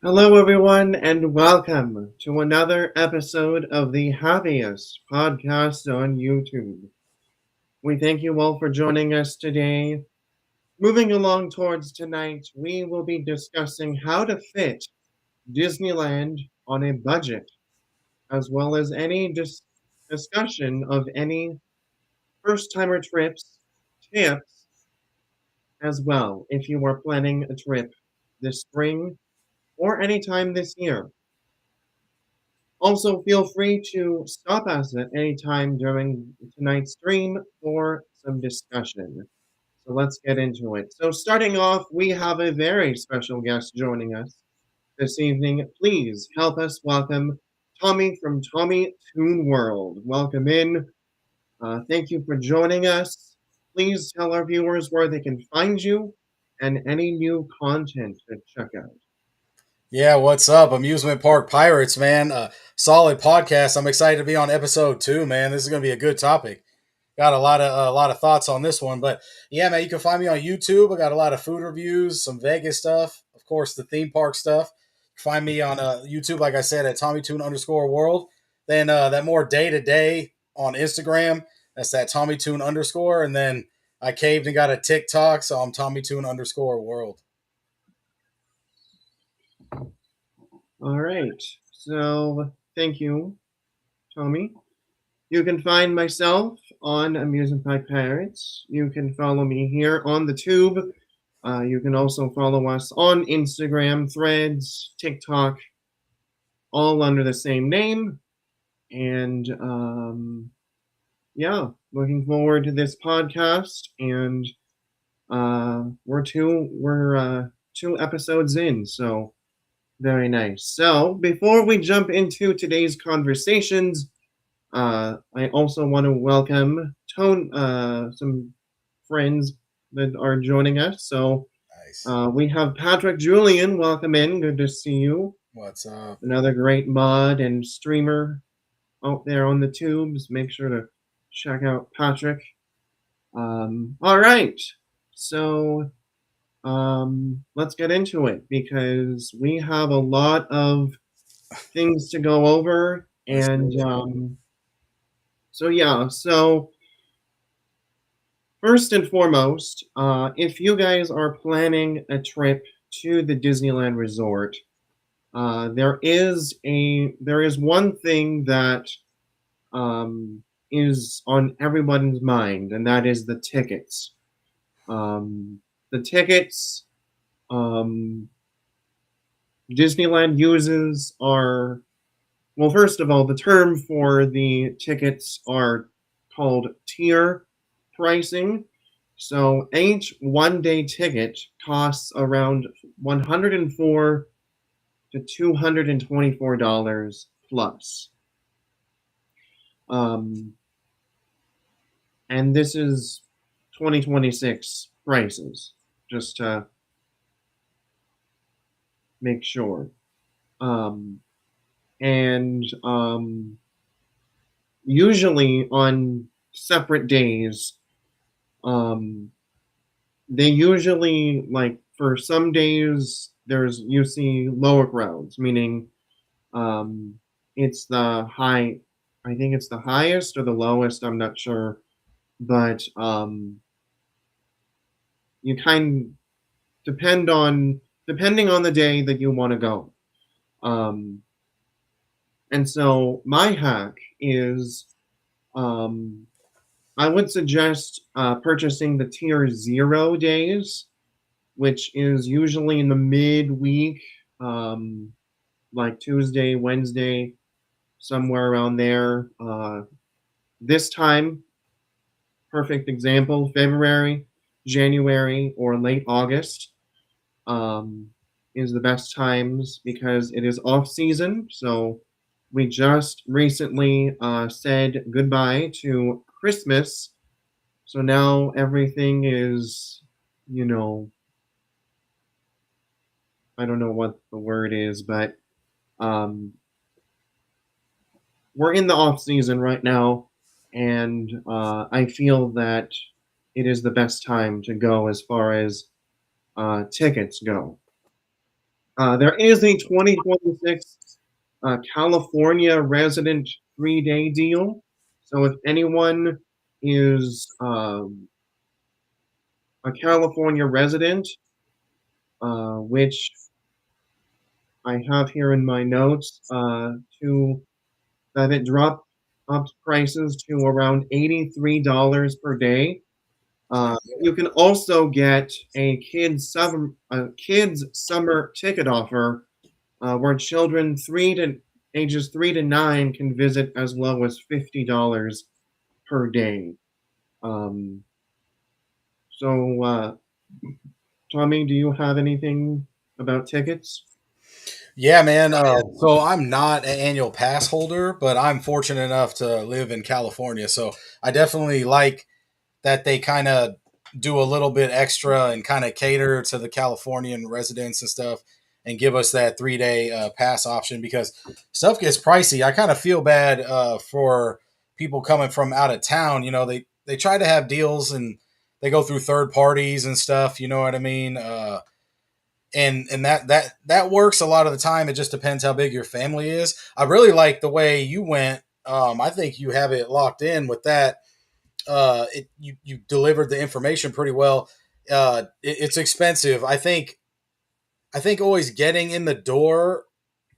Hello, everyone, and welcome to another episode of the happiest podcast on YouTube. We thank you all for joining us today. Moving along towards tonight, we will be discussing how to fit Disneyland on a budget, as well as any discussion of any first timer trips, tips, as well, if you are planning a trip this spring or anytime this year. Also, feel free to stop us at any time during tonight's stream for some discussion. So let's get into it. So, starting off, we have a very special guest joining us this evening. Please help us welcome Tommy from Tommy Toon World. Welcome in. Thank you for joining us. Please tell our viewers where they can find you and any new content to check out. Yeah, what's up? Amusement Park Pirates, man. Solid podcast. I'm excited to be on episode 2, man. This is going to be a good topic. Got a lot of thoughts on this one, but yeah, man, you can find me on YouTube. I got a lot of food reviews, some Vegas stuff, of course, the theme park stuff. Find me on YouTube, like I said, at TommyToon_world. Then that more day to day on Instagram. That's that TommyToon_, and then I caved and got a TikTok, so I'm TommyToon_world. All right. So, thank you, Tommy. You can find myself on Amusement Park Pirates. You can follow me here on the tube. You can also follow us on Instagram, Threads, TikTok, all under the same name. And yeah, looking forward to this podcast. And we're two episodes in, so very nice. So before we jump into today's conversations, I also want to welcome some friends that are joining us. So Nice. we have Patrick Julian. Welcome in. Good to see you. What's up? Another great mod and streamer out there on the tubes. Make sure to check out Patrick. All right. So let's get into it because we have a lot of things to go over. Let's do And it. so first and foremost, if you guys are planning a trip to the Disneyland Resort, there is one thing that is on everyone's mind, and that is the tickets. The tickets um, Disneyland uses are, well, first of all, the term for the tickets are called tier pricing. So each one-day ticket costs around $104 to $224 plus. Um, and this is 2026 prices, just to make sure. Um, and usually on separate days, um, they usually, like, for some days you see lower crowds, meaning um, it's the high. I think it's the highest or the lowest. I'm not sure, but you kind depending on the day that you want to go. Um, and so my hack is um, I would suggest purchasing the tier 0 days, which is usually in the midweek, um, like Tuesday, Wednesday, somewhere around there. This time, perfect example, February, January, or late August um, is the best times because it is off season. So we just recently said goodbye to Christmas. So now everything is, you know, I don't know what the word is, but um, we're in the off season right now, and I feel that it is the best time to go as far as tickets go. There is a 2026 California resident 3-day deal. So if anyone is a California resident, which I have here in my notes, to that it dropped up prices to around $83 per day. You can also get a kids summer ticket offer where children ages 3 to 9 can visit as low as $50 per day. Um, so, Tommy, do you have anything about tickets? Yeah, man. So I'm not an annual pass holder, but I'm fortunate enough to live in California. So I definitely like that they kind of do a little bit extra and kind of cater to the Californian residents and stuff and give us that 3 day pass option because stuff gets pricey. I kind of feel bad for people coming from out of town. You know, they try to have deals and they go through third parties and stuff. You know what I mean? And that works a lot of the time. It just depends how big your family is. I really like the way you went. I think you have it locked in with that. You delivered the information pretty well. It's expensive. I think always getting in the door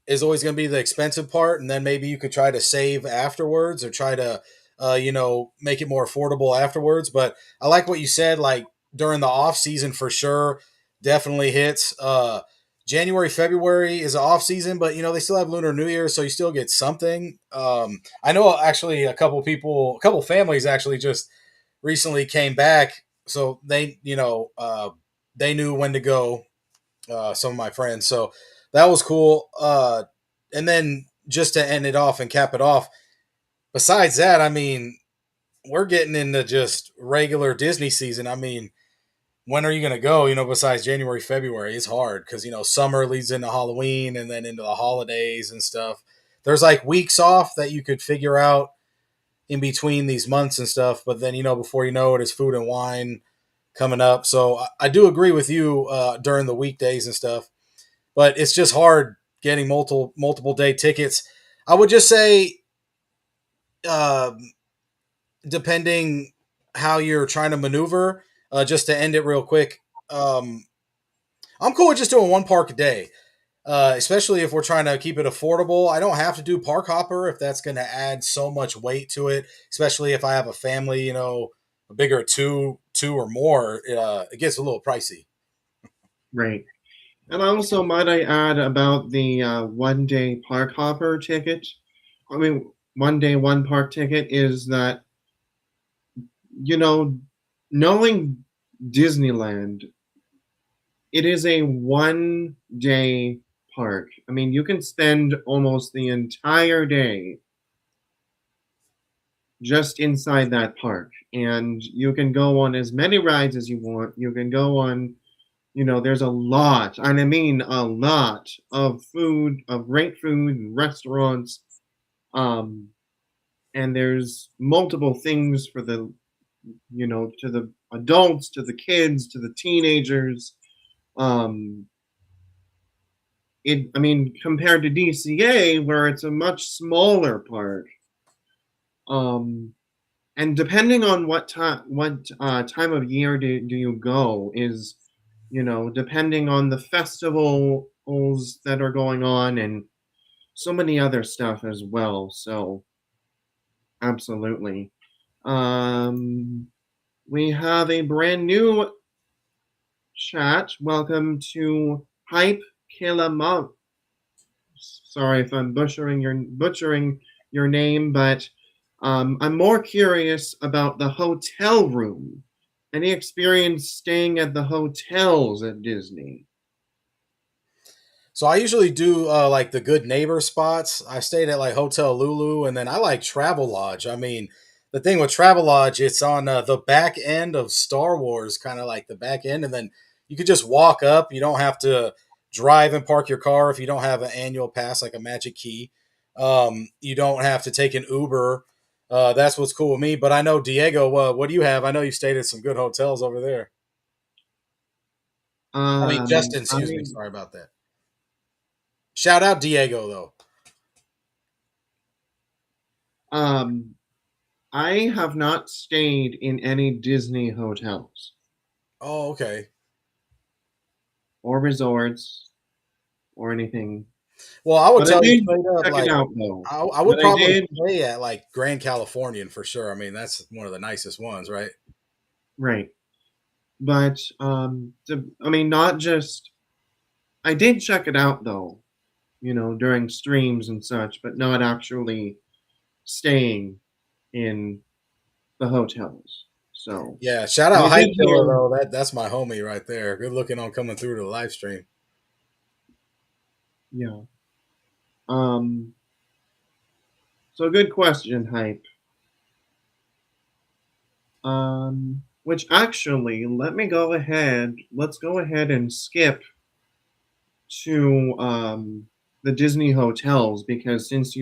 is always going to be the expensive part, and then maybe you could try to save afterwards or try to make it more affordable afterwards. But I like what you said, like during the off season for sure, definitely hits. January, February is off season, but they still have Lunar New Year, so you still get something. I know actually a couple families actually just recently came back, so they knew when to go. Some of my friends, so that was cool. And then just to end it off and cap it off, besides that, I mean, we're getting into just regular Disney season. I mean, when are you going to go? Besides January, February, it's hard because summer leads into Halloween and then into the holidays and stuff. There's like weeks off that you could figure out in between these months and stuff, but then before you know it, it's food and wine coming up. So I do agree with you during the weekdays and stuff, but it's just hard getting multiple day tickets. I would just say, um, depending how you're trying to maneuver, just to end it real quick, um, I'm cool with just doing one park a day. Especially if we're trying to keep it affordable. I don't have to do park hopper if that's going to add so much weight to it. Especially if I have a family, a bigger two or more, it gets a little pricey. Right. And also, might I add about the 1 day park hopper ticket? I mean, 1 day, one park ticket is that, you know, knowing Disneyland, it is a 1 day park. I mean, you can spend almost the entire day just inside that park, and you can go on as many rides as you want. You can go on, there's a lot, and I mean a lot of great food, restaurants, um, and there's multiple things for to the adults, to the kids, to the teenagers. Um, I mean, compared to DCA, where it's a much smaller park, um, and depending on what time of year do you go is, depending on the festivals that are going on and so many other stuff as well. So absolutely. Um, we have a brand new chat. Welcome to Hype Killa. Sorry if I'm butchering your name, but I'm more curious about the hotel room. Any experience staying at the hotels at Disney? So I usually do like the good neighbor spots. I stayed at like Hotel Lulu, and then I like Travel Lodge. I mean, the thing with Travel Lodge, it's on the back end of Star Wars, kind of like the back end, and then you could just walk up. You don't have to drive and park your car if you don't have an annual pass, like a Magic Key. You don't have to take an Uber. That's what's cool with me. But I know Diego. What do you have? I know you stayed at some good hotels over there. I mean, Justin, I excuse me. Sorry about that. Shout out Diego though. Um, I have not stayed in any Disney hotels Oh, okay. or resorts or anything, Well, I would but I tell you did straight up, check it like out though. I would But I probably did, stay at like Grand Californian for sure. I mean, that's one of the nicest ones, right? right. But I mean, not just. I did check it out though, during streams and such, but not actually staying in the hotels. So, Yeah, shout and out I Hype did Killer hear, though. That's my homie right there. Good looking on coming through to the live stream. yeah. Um, so good question, Hype. Which actually, let's go ahead and skip to the Disney hotels because since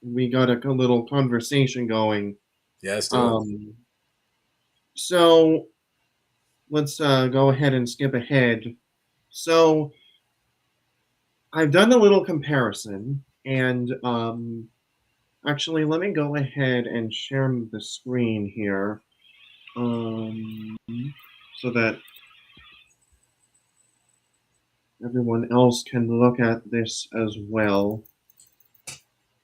we got a little conversation going. Yeah, let's do it. Um, so let's go ahead and skip ahead. So I've done a little comparison, and actually, let me go ahead and share the screen here, so that everyone else can look at this as well.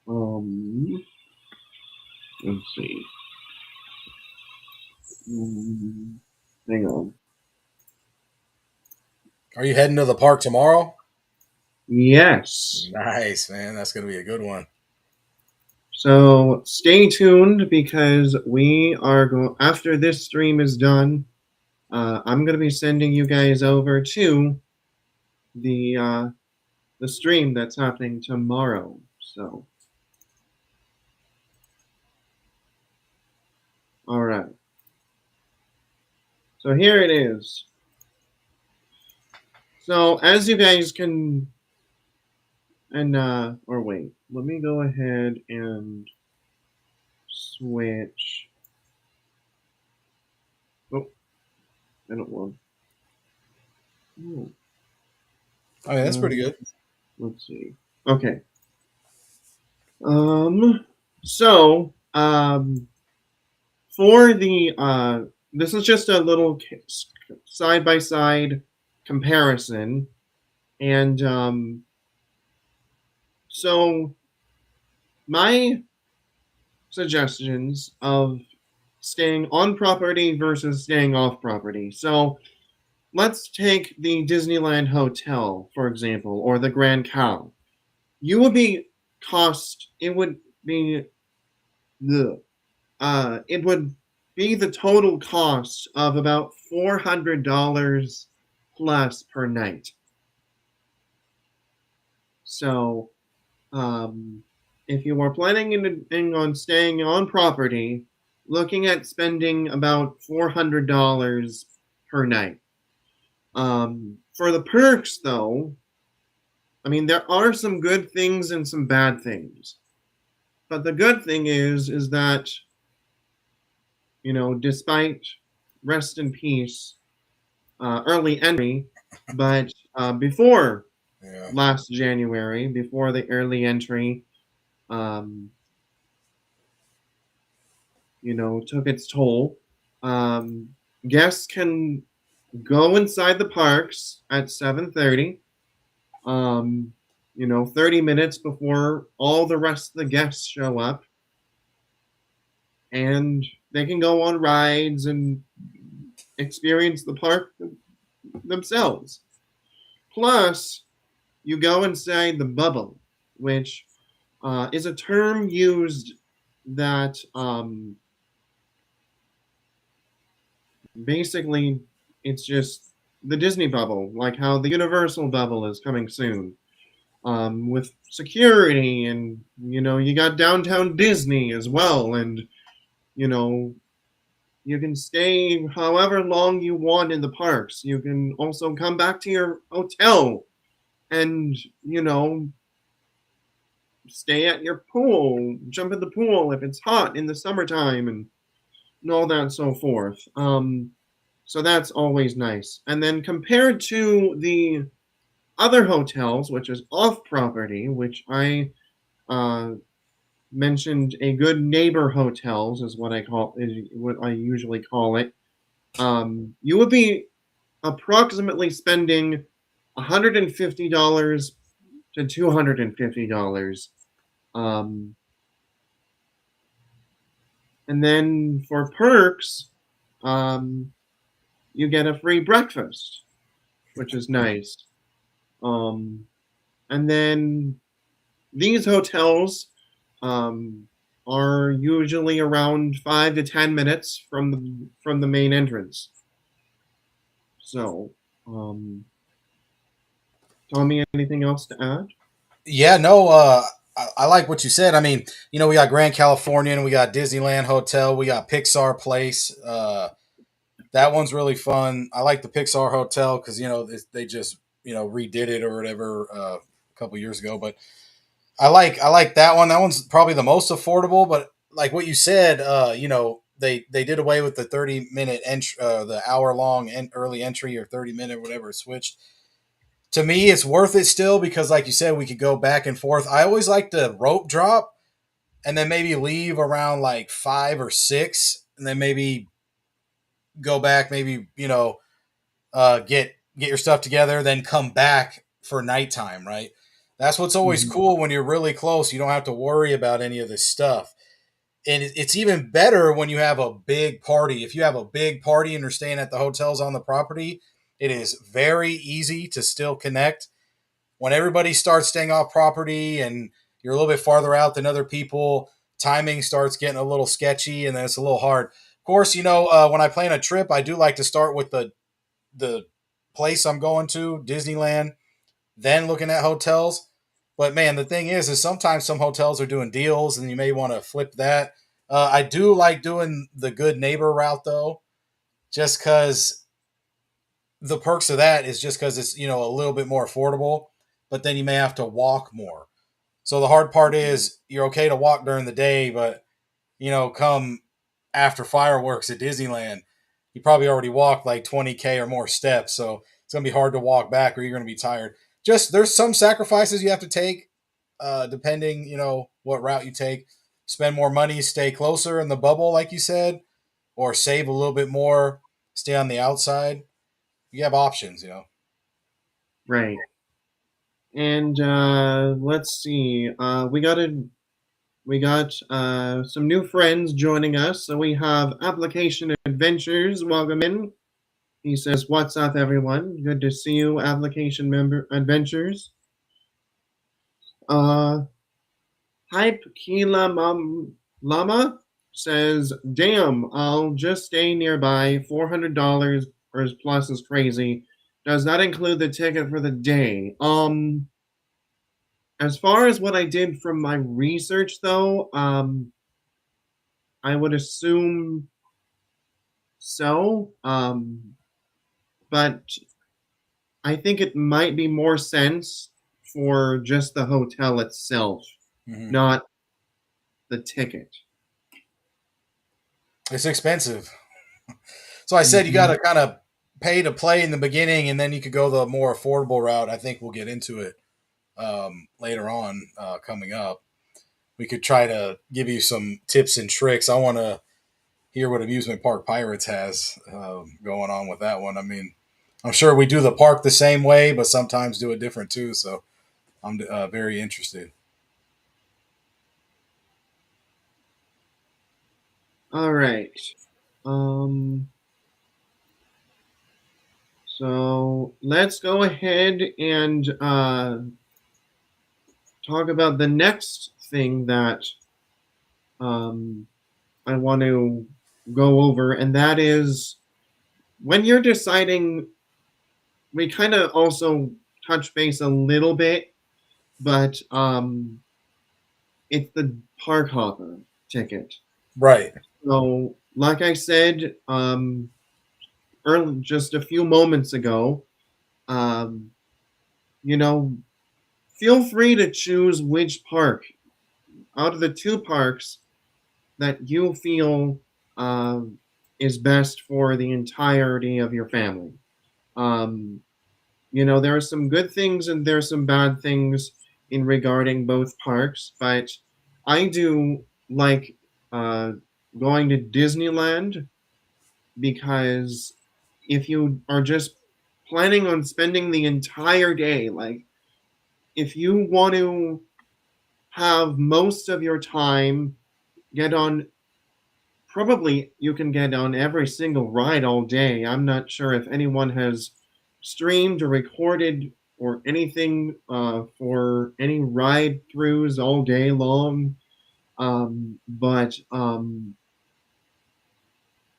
Um, let's see. Hang on. Are you heading to the park tomorrow? Yes. Nice, man. That's gonna be a good one. So stay tuned because we are going after this stream is done. I'm going to be sending you guys over to the stream that's happening tomorrow. So, all right. So here it is. So as you guys can, or wait, let me go ahead and switch. Oh, I don't want. Oh, I mean, that's pretty good. let's see. Okay. Um. So, for the this is just a little side by side comparison, and so my suggestions of staying on property versus staying off property. So let's take the Disneyland Hotel, for example, or the Grand Cal. You would be cost. It would be the. It would be the total cost of about $400 plus per night. So, if you are planning on staying on property, looking at spending about $400 per night. For the perks, though, I mean, there are some good things and some bad things. But the good thing is that, despite rest in peace, early entry, but before Yeah. last January, before the early entry, um, took its toll. Um, Guests can go inside the parks at 7:30. 30 minutes before all the rest of the guests show up, and they can go on rides and experience the park themselves. Plus, you go inside the bubble, which is a term used that basically it's just the Disney bubble, like how the Universal bubble is coming soon, with security, and you got downtown Disney as well, and you know you can stay however long you want in the parks. You can also come back to your hotel and stay at your pool, jump in the pool if it's hot in the summertime, and all that and so forth. So that's always nice. And then compared to the other hotels, which is off property, which I uh, mentioned a good neighbor hotels is what I usually call it. You would be approximately spending $150 to $250. Um, and then for perks, um, you get a free breakfast, which is nice. Um, and then these hotels um, are usually around 5 to 10 minutes from the main entrance. So, um, Tommy, anything else to add? Yeah, no, I like what you said. I mean, we got Grand Californian, we got Disneyland Hotel, we got Pixar Place. That one's really fun. I like the Pixar Hotel because they just redid it or whatever a couple years ago. But I like that one. That one's probably the most affordable. But like what you said, they did away with the 30-minute entry, the hour long early entry or 30-minute whatever it switched. To me, it's worth it still because, like you said, we could go back and forth. I always like the rope drop and then maybe leave around like 5 or 6, and then maybe go back, maybe get your stuff together, then come back for nighttime. Right? That's what's always Mhm. cool when you're really close. You don't have to worry about any of this stuff, and it's even better when you have a big party. If you have a big party and you're staying at the hotels on the property, it is very easy to still connect when everybody starts staying off property and you're a little bit farther out than other people. Timing starts getting a little sketchy, and then it's a little hard. Of course, when I plan a trip, I do like to start with the place I'm going to, Disneyland, then looking at hotels. But man, the thing is sometimes some hotels are doing deals, and you may want to flip that. I do like doing the good neighbor route though, just because the perks of that is just because it's a little bit more affordable, but then you may have to walk more. So the hard part is you're okay to walk during the day, but come after fireworks at Disneyland, you probably already walked like 20K or more steps. So it's gonna be hard to walk back, or you're gonna be tired. Just there's some sacrifices you have to take, depending what route you take. Spend more money, stay closer in the bubble, like you said, or save a little bit more, stay on the outside. You have options. Right. And let's see. We got some new friends joining us. So we have Application Adventures. Welcome in. He says, "What's up, everyone? Good to see you, Application Member Adventures." Uh, Hype Kila Lama says, "Damn, I'll just stay nearby. $400 or plus is crazy. Does that include the ticket for the day?" As far as what I did from my research, though, I would assume so. But I think it might be more sense for just the hotel itself, Hmm. not the ticket. It's expensive. So I said you got Mhm. to kind of pay to play in the beginning, and then you could go the more affordable route. I think we'll get into it later on coming up. We could try to give you some tips and tricks. I want to hear what Amusement Park Pirates has going on with that one. I mean, I'm sure we do the park the same way, but sometimes do it different too. So I'm very interested. All right. Um, so let's go ahead and talk about the next thing that um, I want to go over, and that is when you're deciding. We kind of also touch base a little bit, but it's the park hopper ticket. Right. So, like I said, early, just a few moments ago, um, you know, feel free to choose which park out of the two parks that you feel is best for the entirety of your family. Um, There are some good things and there are some bad things in regarding both parks, but I do like uh, going to Disneyland because if you are just planning on spending the entire day, like if you want to have most of your time get on, probably you can get on every single ride all day. I'm not sure if anyone has streamed or recorded or anything for any ride throughs all day long. But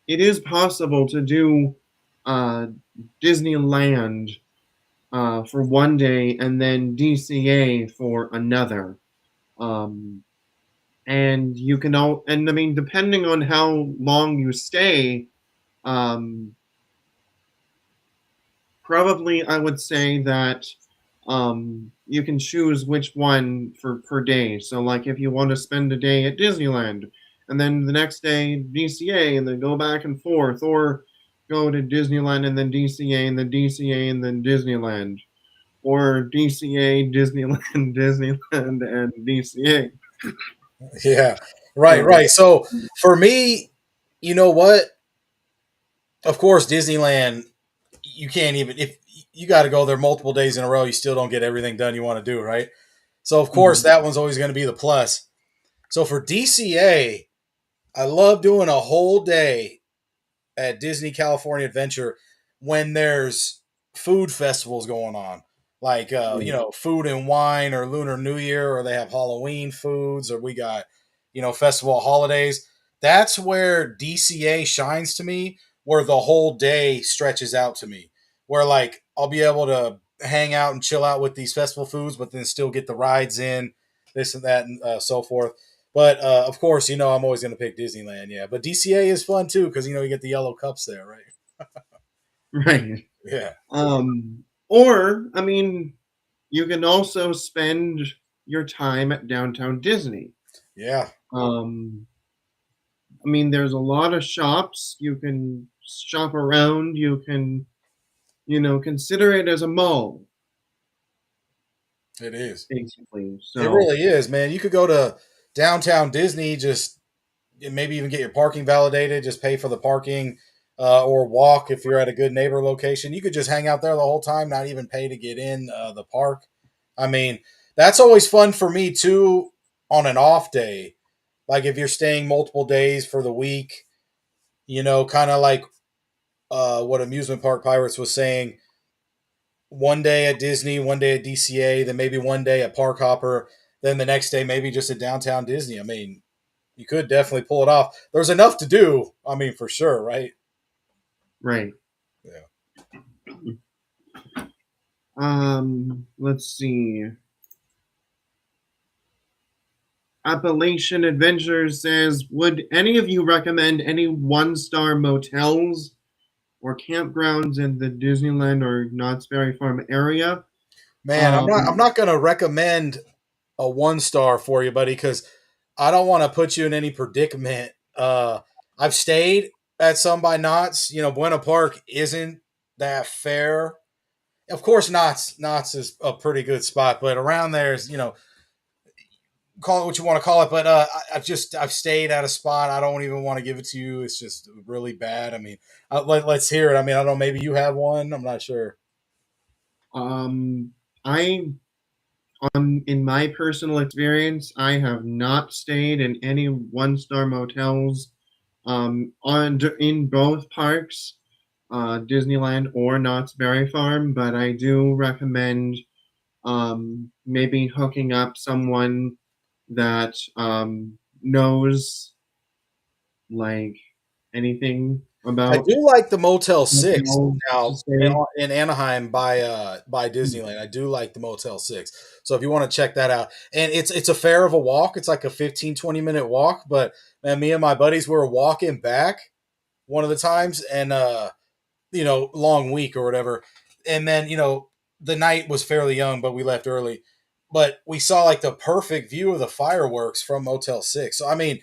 it is possible to do uh, Disneyland for one day and then DCA for another. Um, and you can all, and I mean, depending on how long you stay, um, probably I would say that you can choose which one for per day. So, like, if you want to spend a day at Disneyland, and then the next day DCA, and then go back and forth, or go to Disneyland and then DCA, and then DCA, and then Disneyland, or DCA, Disneyland, Disneyland, and DCA. Yeah, right, So, right. So for me, you know what? Of course, Disneyland, you can't even, if you got to go there multiple days in a row, you still don't get everything done you want to do, right? So of course, mhm, that one's always going to be the plus. So for DCA, I love doing a whole day at Disney California Adventure when there's food festivals going on, like right, food and wine or Lunar New Year, or they have Halloween foods, or we got festival holidays. That's where DCA shines to me, where the whole day stretches out to me, where like I'll be able to hang out and chill out with these festival foods, but then still get the rides in, this and that, and so forth. But of course, I'm always going to pick Disneyland. Yeah, but DCA is fun too because you get the yellow cups there, right? right. Yeah, Or, I mean, you can also spend your time at downtown Disney. yeah, Um, I mean, there's a lot of shops. You can shop around. You can, consider it as a mall, it is. basically. It So, really is, man. You could go to downtown Disney, just maybe even get your parking validated, just pay for the parking, or walk if you're at a good neighbor location. You could just hang out there the whole time, not even pay to get in the park. I mean, that's always fun for me too on an off day. Like if you're staying multiple days for the week, kind of like what Amusement Park Pirates was saying, one day at Disney, one day at DCA, then maybe one day at Park Hopper, then the next day maybe just at downtown Disney. I mean, you could definitely pull it off. There's enough to do. I mean, for sure, right? right. Yeah. Let's see. Appalachian Adventures says, would any of you recommend any one-star motels or campgrounds in the Disneyland or Knott's Berry Farm area? Man, I'm Um, not gonna recommend a 1 star for you, buddy, because I don't want to put you in any predicament. I've stayed at some by Knott's. Buena Park isn't that fair. Of course, Knott's is a pretty good spot, but around there is call it what you want to call it, but I've stayed at a spot. I don't even want to give it to you. It's just really bad. I mean, let's hear it. I mean, I don't know. Maybe you have one. I'm not sure. um, I, in my personal experience, I have not stayed in any one-star motels in both parks, Disneyland or Knott's Berry Farm, but I do recommend maybe hooking up someone that knows like anything I about do like the Motel Six hotels to now stay. in Anaheim by Disneyland. I do like the Motel Six. So if you want to check that out, and it's a fair of a walk. It's like a 15-20 minute walk. But man, me and my buddies were walking back one of the times, and long week or whatever. And then, the night was fairly young, but we left early. But we saw like the perfect view of the fireworks from Motel 6. So I mean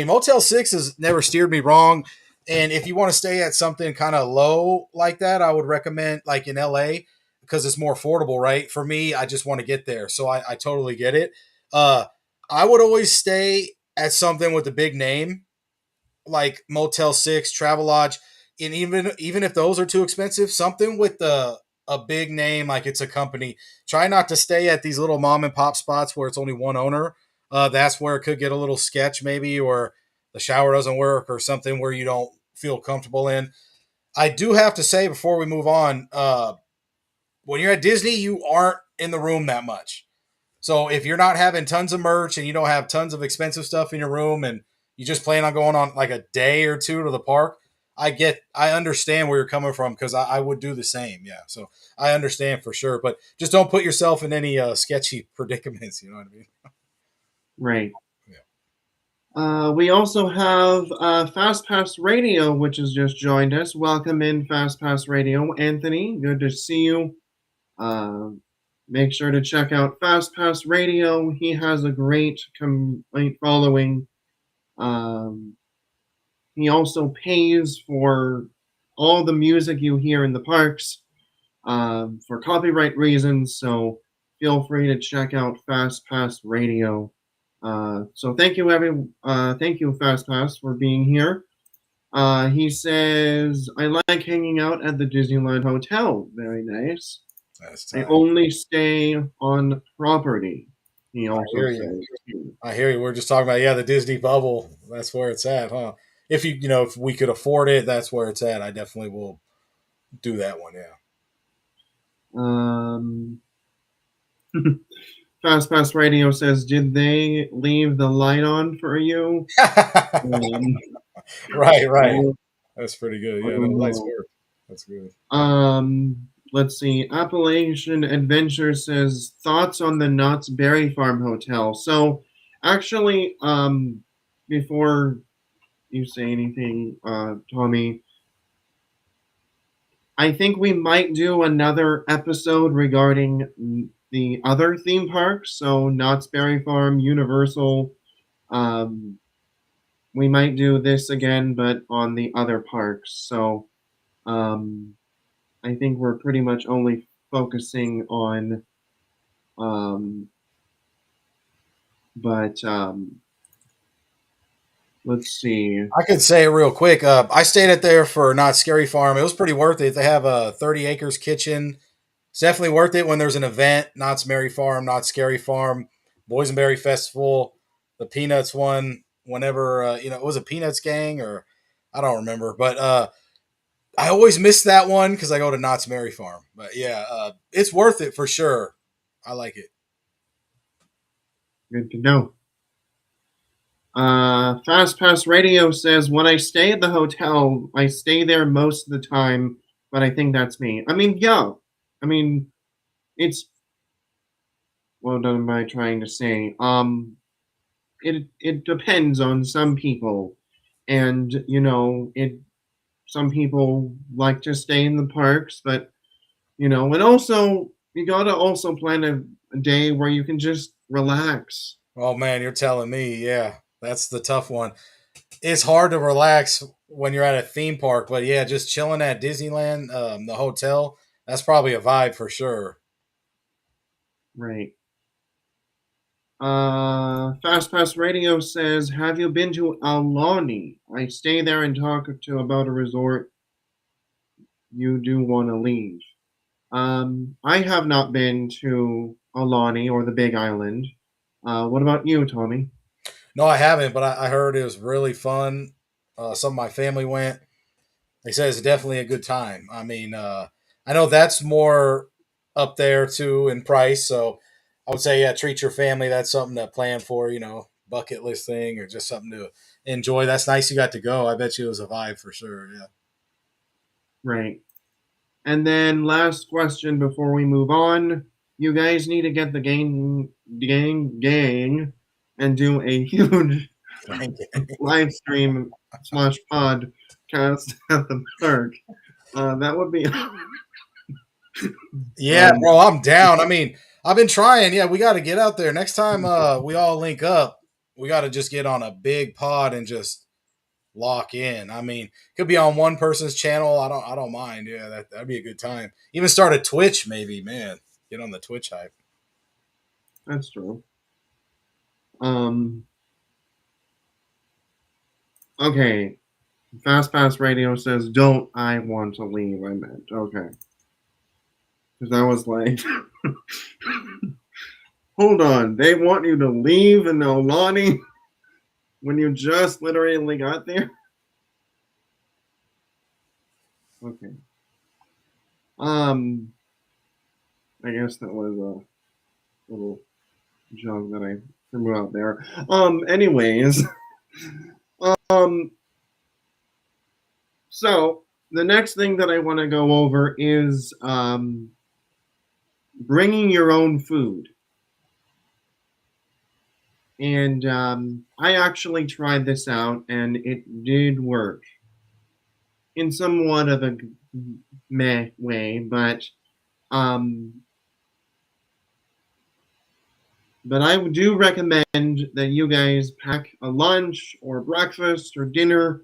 Motel 6 has never steered me wrong. And if you want to stay at something kind of low like that, I would recommend like in LA, because it's more affordable, right? For me, I just want to get there, so I totally get it. Uh, I would always stay at something with a big name, like Motel 6, Travelodge, and even if those are too expensive, something with the a big name, like it's a company. Try not to stay at these little mom and pop spots where it's only one owner. That's where it could get a little sketch, maybe, or the shower doesn't work, or something where you don't feel comfortable in. I do have to say before we move on, when you're at Disney, you aren't in the room that much. So if you're not having tons of merch and you don't have tons of expensive stuff in your room and you just plan on going on like a day or two to the park, I understand where you're coming from because I would do the same. Yeah. So I understand for sure, but just don't put yourself in any sketchy predicaments. You know what I mean? Right. Yeah. We also have Fast Pass Radio, which has just joined us. Welcome in, Fast Pass Radio. Anthony, good to see you. Make sure to check out Fast Pass Radio. He has a great following. Um, he also pays for all the music you hear in the parks for copyright reasons. So feel free to check out Fast Pass Radio. So thank you, thank you, Fast Pass, for being here. He says, I like hanging out at the Disneyland Hotel. Very nice. That's I time. only stay on property. He I also hear says. you. I hear you. We're just talking about the Disney bubble. That's where it's at, huh? If if we could afford it, that's where it's at. I definitely will do that one. Um, Fast Pass Radio says, did they leave the light on for you? Yeah. Um, Right. That's pretty good. I Yeah, no, don't nice know. work. That's good. Let's see. Appalachian Adventure says thoughts on the Knott's Berry Farm Hotel. So, actually, before you say anything, Tommy, I think we might do another episode regarding the other theme parks. So, Knott's Berry Farm, Universal. Um, we might do this again, but on the other parks. So, um, I think we're pretty much only focusing on, um, but let's see. I could say it real quick. I stayed at there for Not Scary Farm. It was pretty worth it. They have a 30 acres kitchen. It's definitely worth it when there's an event. Knott's Merry Farm, Not Scary Farm, Boysenberry Festival, the Peanuts one. Whenever it was a Peanuts gang, or I don't remember, but I always miss that one because I go to Knott's Merry Farm. But yeah, it's worth it for sure. I like it. Good to know. Fast Pass Radio says, when I stay at the hotel, I stay there most of the time, but I think that's me. I mean, yeah. I mean, it's, what am I trying to say? It depends on some people. And, some people like to stay in the parks, but, and also, you gotta also plan a day where you can just relax. Oh man, you're telling me. Yeah, that's the tough one. It's hard to relax when you're at a theme park, but yeah, just chilling at Disneyland, the hotel, that's probably a vibe for sure. Right. Fast Pass Radio says, have you been to Alani? I stay there and talk to about a resort. You do want to leave. I have not been to Alani or the Big Island. What about you, Tommy? No, I haven't, but I heard it was really fun. Some of my family went. They said it's definitely a good time. I mean, I know that's more up there too in price, so I would say, yeah, treat your family. That's something to plan for, bucket list thing or just something to enjoy. That's nice you got to go. I bet you it was a vibe for sure. Yeah. Right. And then last question before we move on. You guys need to get the gang, and do a huge live stream slash podcast at the park. That would be. Yeah, bro, I'm down. I mean, I've been trying. Yeah, we got to get out there. Next time we all link up, we got to just get on a big pod and just lock in. I mean, could be on one person's channel. I don't mind. Yeah, that'd be a good time. Even start a Twitch, maybe. Man, get on the Twitch hype. That's true. Um, okay. Fast Pass Radio says, "Don't I want to leave?" I meant okay, because I was like, "Hold on, they want you to leave in Olani when you just literally got there." Okay. Um, I guess that was a little joke that I threw out there. Anyways, um, so the next thing that I want to go over is bringing your own food. And I actually tried this out, and it did work in somewhat of a meh way, um, but I do recommend that you guys pack a lunch or breakfast or dinner,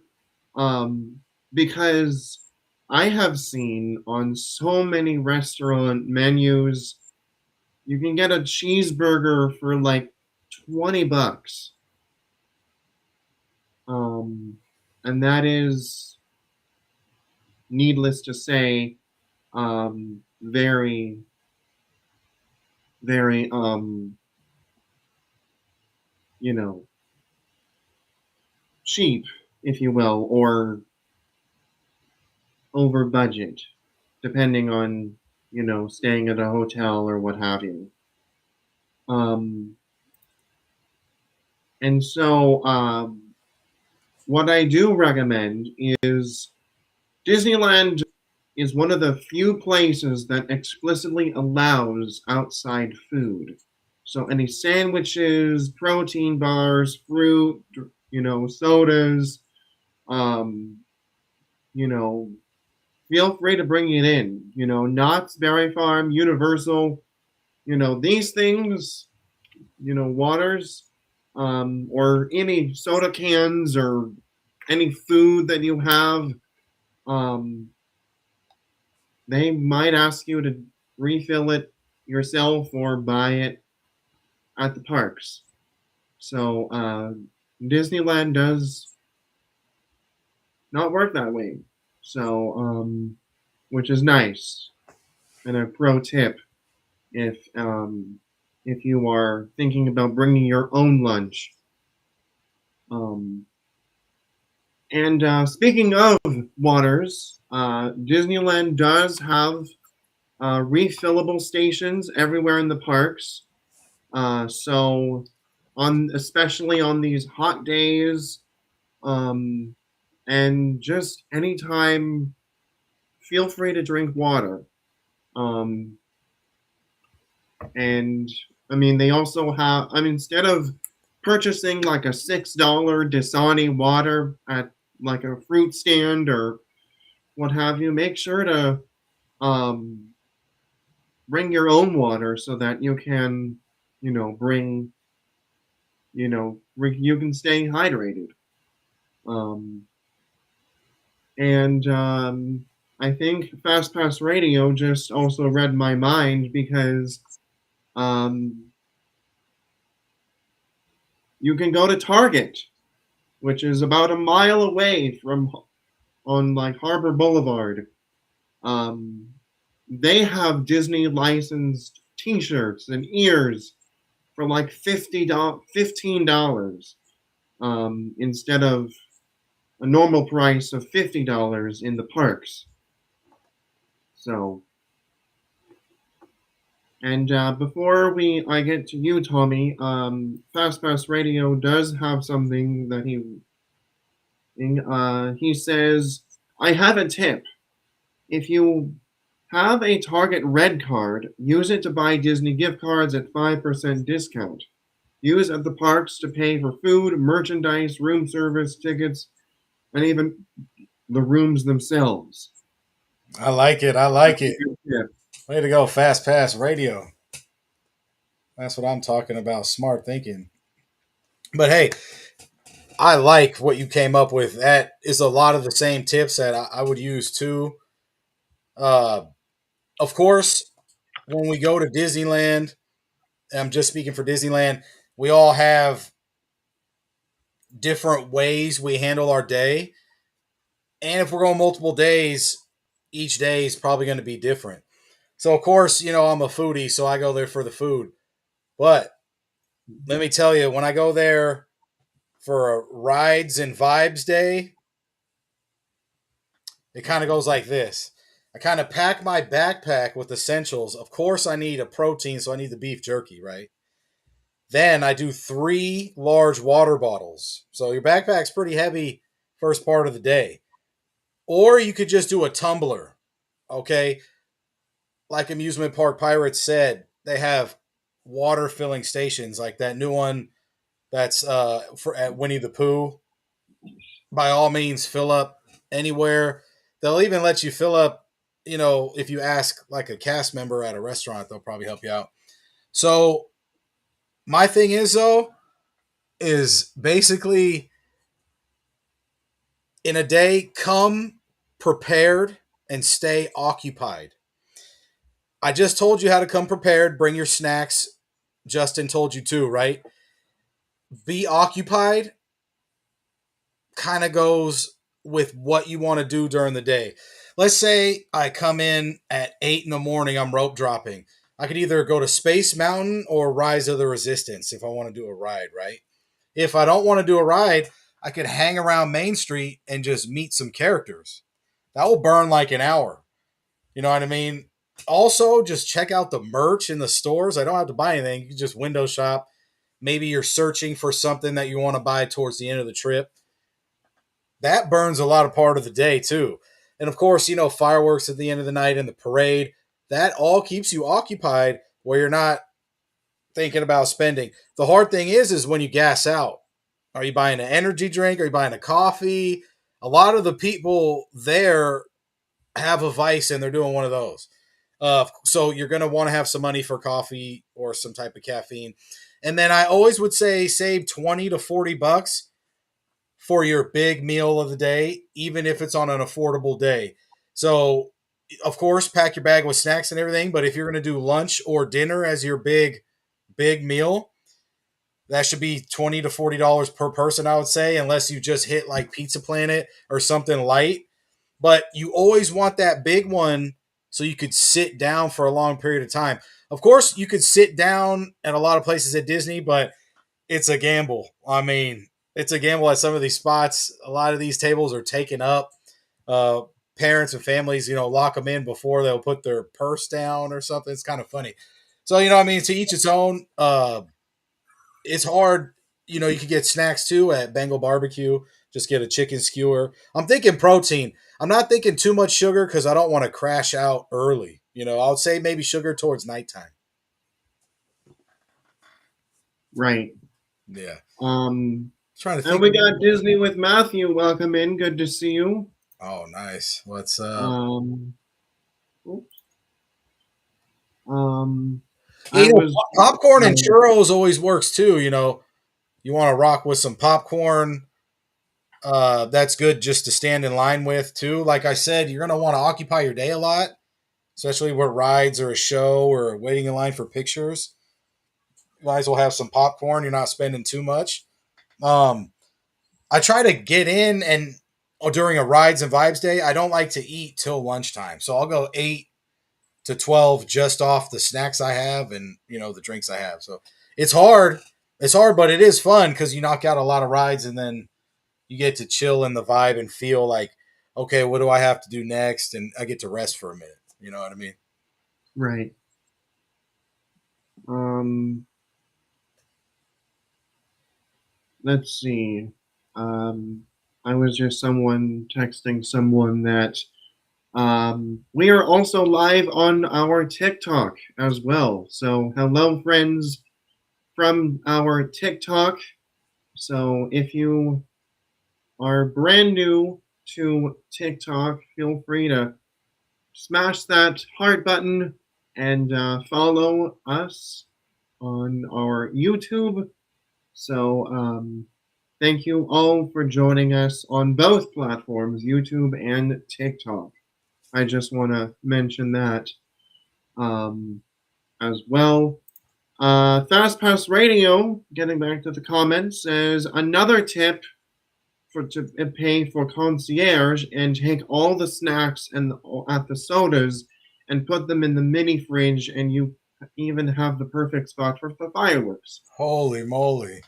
um, because I have seen on so many restaurant menus you can get a cheeseburger for like $20. Um, and that is, needless to say, very, very, you know, cheap, if you will, or over budget, depending on, staying at a hotel or what have you. Um, and so, what I do recommend is Disneyland is one of the few places that explicitly allows outside food. So any sandwiches, protein bars, fruit, sodas, um, you know, feel free to bring it in. Knott's Berry Farm, Universal, these things, waters, or any soda cans or any food that you have, um, they might ask you to refill it yourself or buy it at the parks. So Disneyland does not work that way. So, which is nice. And a pro tip, if you are thinking about bringing your own lunch. Um, and speaking of waters, Disneyland does have refillable stations everywhere in the parks. So, especially on these hot days, um, and just anytime, feel free to drink water. Um, and I mean, they also have. I mean, instead of purchasing like a $6 Dasani water at like a fruit stand or what have you, make sure to um, bring your own water so that you can, bring, you can stay hydrated. Um, and I think Fast Pass Radio just also read my mind because um, you can go to Target, which is about a mile away from on like Harbor Boulevard. Um, they have Disney licensed T-shirts and ears for like $15, instead of a normal price of $50 in the parks. So, and before I get to you, Tommy, Fast Pass Radio does have something that he says, "I have a tip. If you have a Target Red Card, use it to buy Disney gift cards at 5% discount. Use at the parks to pay for food, merchandise, room service, tickets, and even the rooms themselves." I like it. I like it. Way to go, Fast Pass Radio. That's what I'm talking about. Smart thinking. But hey, I like what you came up with. That is a lot of the same tips that I would use too. Uh, of course, when we go to Disneyland, I'm just speaking for Disneyland, we all have different ways we handle our day. And if we're going multiple days, each day is probably going to be different. So, of course, I'm a foodie, so I go there for the food. But let me tell you, when I go there for a rides and vibes day, it kind of goes like this. I kind of pack my backpack with essentials. Of course, I need a protein, so I need the beef jerky, right? Then I do 3 large water bottles. So your backpack's pretty heavy first part of the day. Or you could just do a tumbler. Okay. Like Amusement Park Pirates said, they have water filling stations like that new one that's for at Winnie the Pooh. By all means, fill up anywhere. They'll even let you fill up, if you ask like a cast member at a restaurant, they'll probably help you out. So my thing is though, is basically in a day, come prepared and stay occupied. I just told you how to come prepared. Bring your snacks. Justin told you too, right? Be occupied kind of goes with what you want to do during the day. Let's say I come in at 8 in the morning, I'm rope dropping. I could either go to Space Mountain or Rise of the Resistance if I want to do a ride, right? If I don't want to do a ride, I could hang around Main Street and just meet some characters. That will burn like an hour. You know what I mean? Also, just check out the merch in the stores. I don't have to buy anything. You can just window shop. Maybe you're searching for something that you want to buy towards the end of the trip. That burns a lot of part of the day too. And of course, fireworks at the end of the night and the parade. That all keeps you occupied where you're not thinking about spending. The hard thing is when you gas out. Are you buying an energy drink? Are you buying a coffee? A lot of the people there have a vice and they're doing one of those. So you're going to want to have some money for coffee or some type of caffeine. And then I always would say save 20 to 40 bucks for your big meal of the day, even if it's on an affordable day. So, of course, pack your bag with snacks and everything. But if you're going to do lunch or dinner as your big meal, that should be $20 to $40 per person, I would say, unless you just hit like Pizza Planet or something light. But you always want that big one so you could sit down for a long period of time. Of course, you could sit down at a lot of places at Disney, but it's a gamble. I mean, it's a gamble at some of these spots. A lot of these tables are taken up. Uh, Parents and families, lock them in before they'll put their purse down or something. It's kind of funny. So, I mean, to each its own. It's hard. You could get snacks too at Bengal Barbecue. Just get a chicken skewer. I'm thinking protein. I'm not thinking too much sugar because I don't want to crash out early. I would say maybe sugar towards nighttime. Right. Yeah. Um, Trying to and think. we got Disney with Matthew. Welcome in. Good to see you. Oh, nice. What's up? Um, oops. Um, Yeah, I was. popcorn and churros always works too. You want to rock with some popcorn. That's good just to stand in line with too. Like I said, you're gonna want to occupy your day a lot, especially with rides or a show or waiting in line for pictures. You might as well have some popcorn. You're not spending too much. Um, I try to get in and during a rides and vibes day, I don't like to eat till lunchtime. So I'll go 8 to 12 just off the snacks I have and the drinks I have. So it's hard. It's hard, but it is fun because you knock out a lot of rides and then you get to chill in the vibe and feel like, okay, what do I have to do next? And I get to rest for a minute. You know what I mean? Right. Um, let's see. Um, I was just someone texting someone that we are also live on our TikTok as well. So, hello, friends from our TikTok. So, if you are brand new to TikTok, feel free to smash that heart button and follow us on our YouTube. So, Thank you all for joining us on both platforms, YouTube and TikTok. I just want to mention that um, as well. Fast Pass Radio, getting back to the comments, says another tip for to pay for concierge and take all the snacks and at the sodas and put them in the mini fridge, and you even have the perfect spot for the fireworks. Holy moly.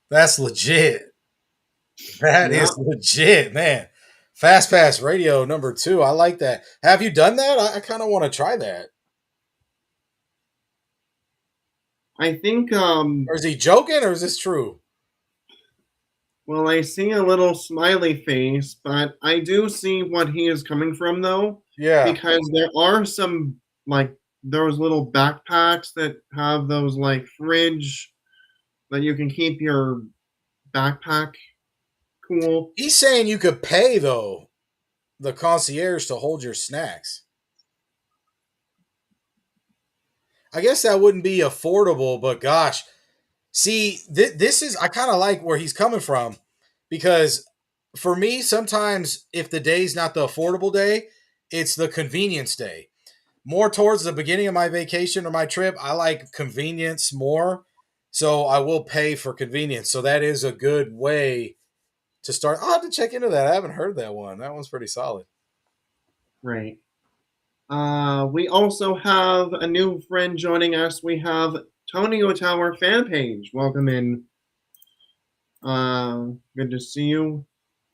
That's legit. That Yeah, is legit, man. Fast Pass Radio number 2. I like that. Have you done that? I kind of want to try that. I think. Or is he joking or is this true? Well, I see a little smiley face, but I do see what he is coming from, though, Yeah. because there are some like those little backpacks that have those like fridge that you can keep your backpack cool. He's saying you could pay, though, the concierge to hold your snacks. I guess that wouldn't be affordable, but gosh, see, this is, I kind of like where he's coming from because for me, sometimes if the day's not the affordable day, it's the convenience day. More towards the beginning of my vacation or my trip, I like convenience more. So I will pay for convenience. So that is a good way to start. I'll have to check into that. I haven't heard that one. That one's pretty solid. Right. We also have a new friend joining us. We have Tony Tower fan page. Welcome in. Good to see you.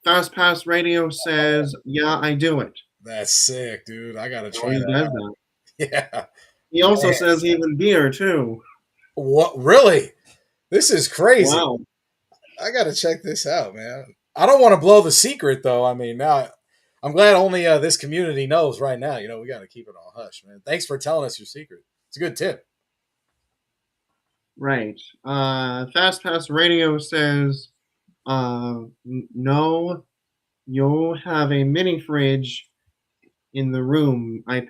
Fast Pass Radio says, "Yeah, I do it." That's sick, dude. I gotta Oh, try he that does out. that. Yeah. He also Man. says even beer too. What really? This is crazy. Wow. I gotta check this out, man. I don't want to blow the secret though. I mean, now I'm glad only this community knows right now. You know, we gotta keep it all hush, man. Thanks for telling us your secret. It's a good tip. Right. Fast Pass Radio says, no, you'll have a mini fridge in the room. I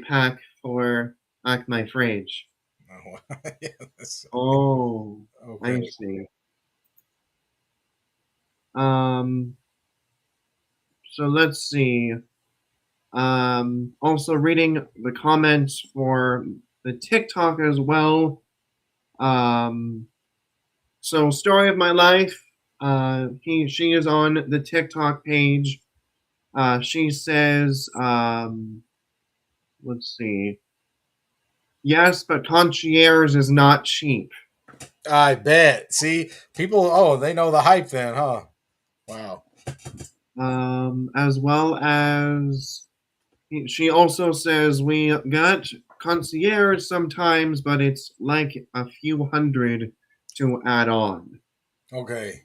pack for like my fridge. Oh, yeah, Oh, okay. I see. Um, so let's see. Also reading the comments for the TikTok as well. Um, so story of my life. She is on the TikTok page. She says, let's see. Yes, but concierge is not cheap. I bet. See, people. Oh, they know the hype then, huh? Wow. As well as she also says we got concierge sometimes, but it's like a few hundred to add on. Okay.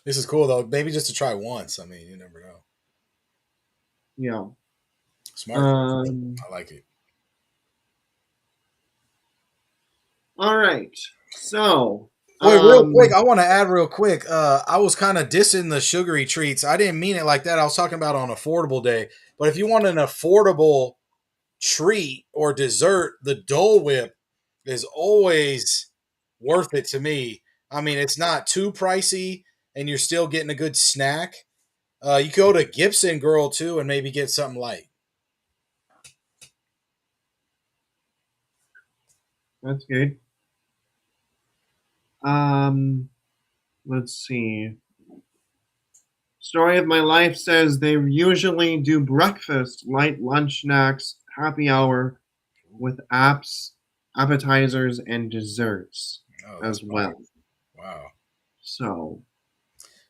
This is cool though. Maybe just to try once. I mean, you never know. Yeah. Smart. Um, I like it. all right. So, Wait, real quick, um, I want to add real quick. I was kind of dissing the sugary treats. I didn't mean it like that. I was talking about on affordable day. But if you want an affordable treat or dessert, the Dole Whip is always worth it to me. I mean, it's not too pricey, and you're still getting a good snack. You go to Gibson Girl too, and maybe get something light. that's good. Um, let's see. Story of my life says they usually do breakfast, light lunch snacks, happy hour with appetizers, and desserts Oh, that's as fire. well. Wow. So,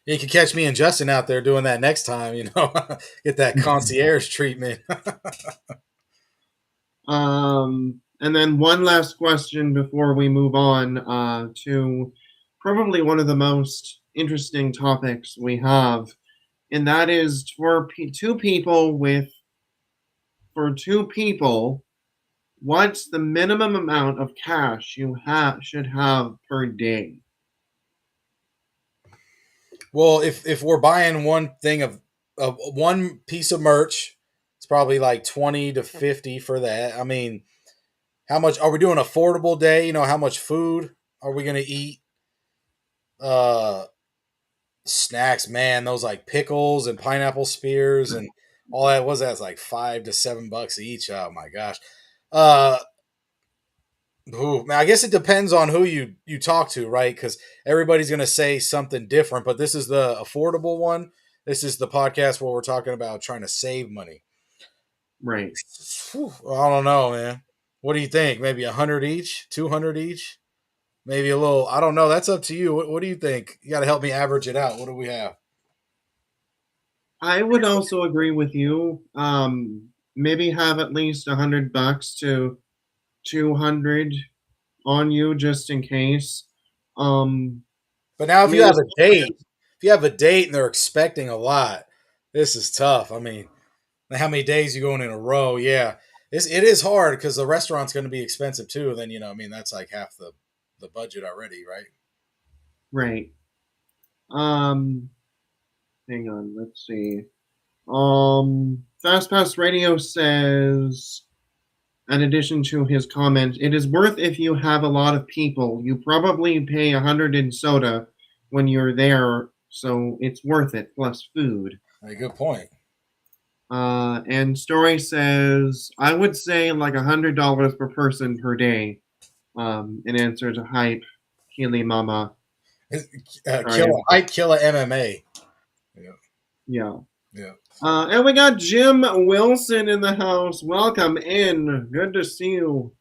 You can catch me and Justin out there doing that next time. You know, get that concierge treatment. and then one last question before we move on to probably one of the most interesting topics we have, and that is two people, what's the minimum amount of cash you should have per day? Well, if we're buying one thing of one piece of merch, it's probably like 20 to 50 for that. I mean, how much are we doing affordable day? You know, how much food are we going to eat? Uh, Snacks, man, those like pickles and pineapple spears and all that was that's like $5 to $7 each. Oh my gosh. Uh, man, I guess it depends on who you talk to, right? Because everybody's gonna say something different. But this is the affordable one. This is the podcast where we're talking about trying to save money. Right. Whew, I don't know, man. What do you think? Maybe 100 each, 200 each, maybe a little. I don't know. That's up to you. What do you think? You got to help me average it out. What do we have? I would also agree with you. Maybe have at least $100 to 200 on you just in case. Um, But now, I mean, as if you have a date and they're expecting a lot, this is tough. I mean, how many days you going in a row? Yeah, it is hard because the restaurant's going to be expensive too. Then I mean, that's like half the budget already, right? right. Um, hang on. Let's see. Fast Pass Radio says, in addition to his comment, it is worth if you have a lot of people. You probably pay 100 in soda when you're there, so it's worth it, plus food. A good point. And Story says, I would say like $100 per person per day. In answer to Hype, Healy Mama. Killer hype, killer MMA. Yeah, Yeah. yeah. And we got Jim Wilson in the house. Welcome in. Good to see you.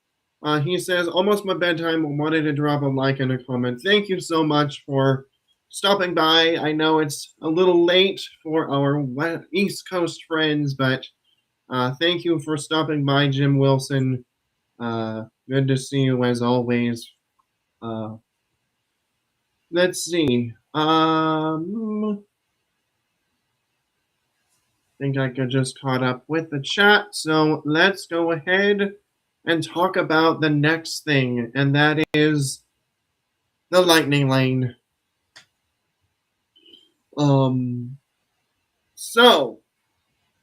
He says, almost my bedtime. Wanted to drop a like and a comment. Thank you so much for stopping by. I know it's a little late for our East Coast friends, but thank you for stopping by, Jim Wilson. Good to see you as always. Uh, let's see. Think I could just caught up with the chat. So let's go ahead and talk about the next thing, and that is the lightning lane. So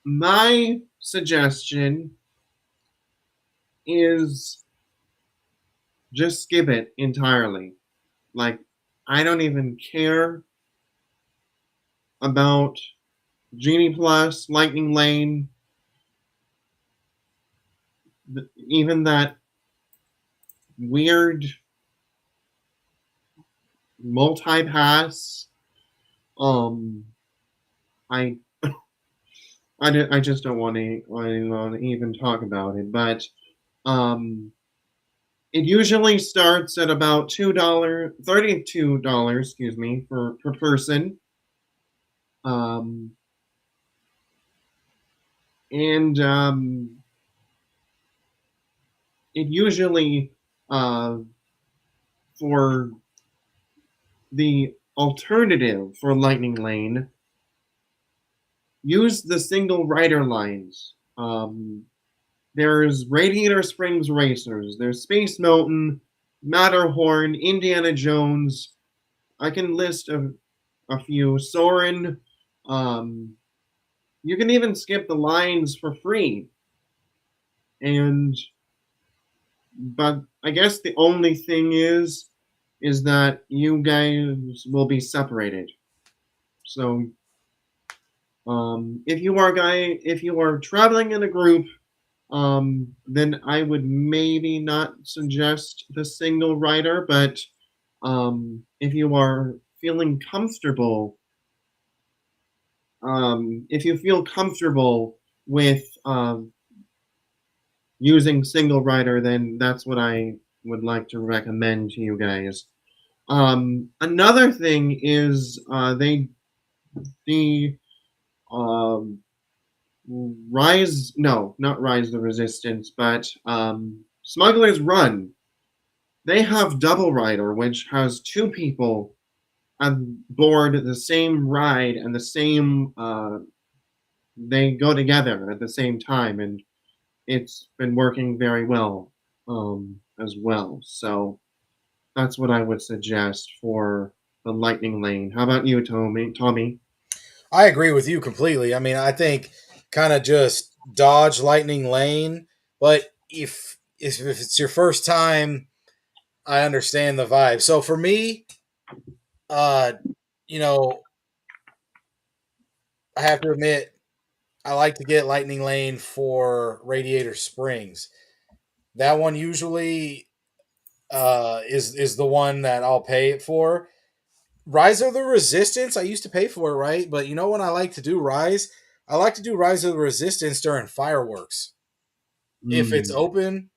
my suggestion is just skip it entirely. Like, I don't even care about Genie Plus, Lightning Lane, even that weird multi-pass. I I just don't want to even talk about it. But um, it usually starts at about $32, excuse me, for per person. Um, and it usually for the alternative for Lightning Lane, use the single rider lines. There's Radiator Springs Racers, there's Space Mountain, Matterhorn, Indiana Jones. I can list a few. Soren. Um, you can even skip the lines for free. But I guess the only thing is that you guys will be separated. So if you are traveling in a group, then I would maybe not suggest the single rider. But if you are feeling comfortable, if you feel comfortable with using single rider, then that's what I would like to recommend to you guys. Another thing is the um, not Rise the Resistance, but Smuggler's Run. They have Double Rider, which has two people on board the same ride and the same. They go together at the same time, and it's been working very well as well. So that's what I would suggest for the Lightning Lane. How about you, Tommy? Tommy? I agree with you completely. I mean, I think kind of just dodge lightning lane, but if it's your first time, I understand the vibe. So for me, uh, you know, I have to admit, I like to get Lightning Lane for Radiator Springs. That one usually is the one that I'll pay it for. Rise of the Resistance, I used to pay for it, right? But you know when I like to do Rise? I like to do Rise of the Resistance during fireworks. If it's Mm, open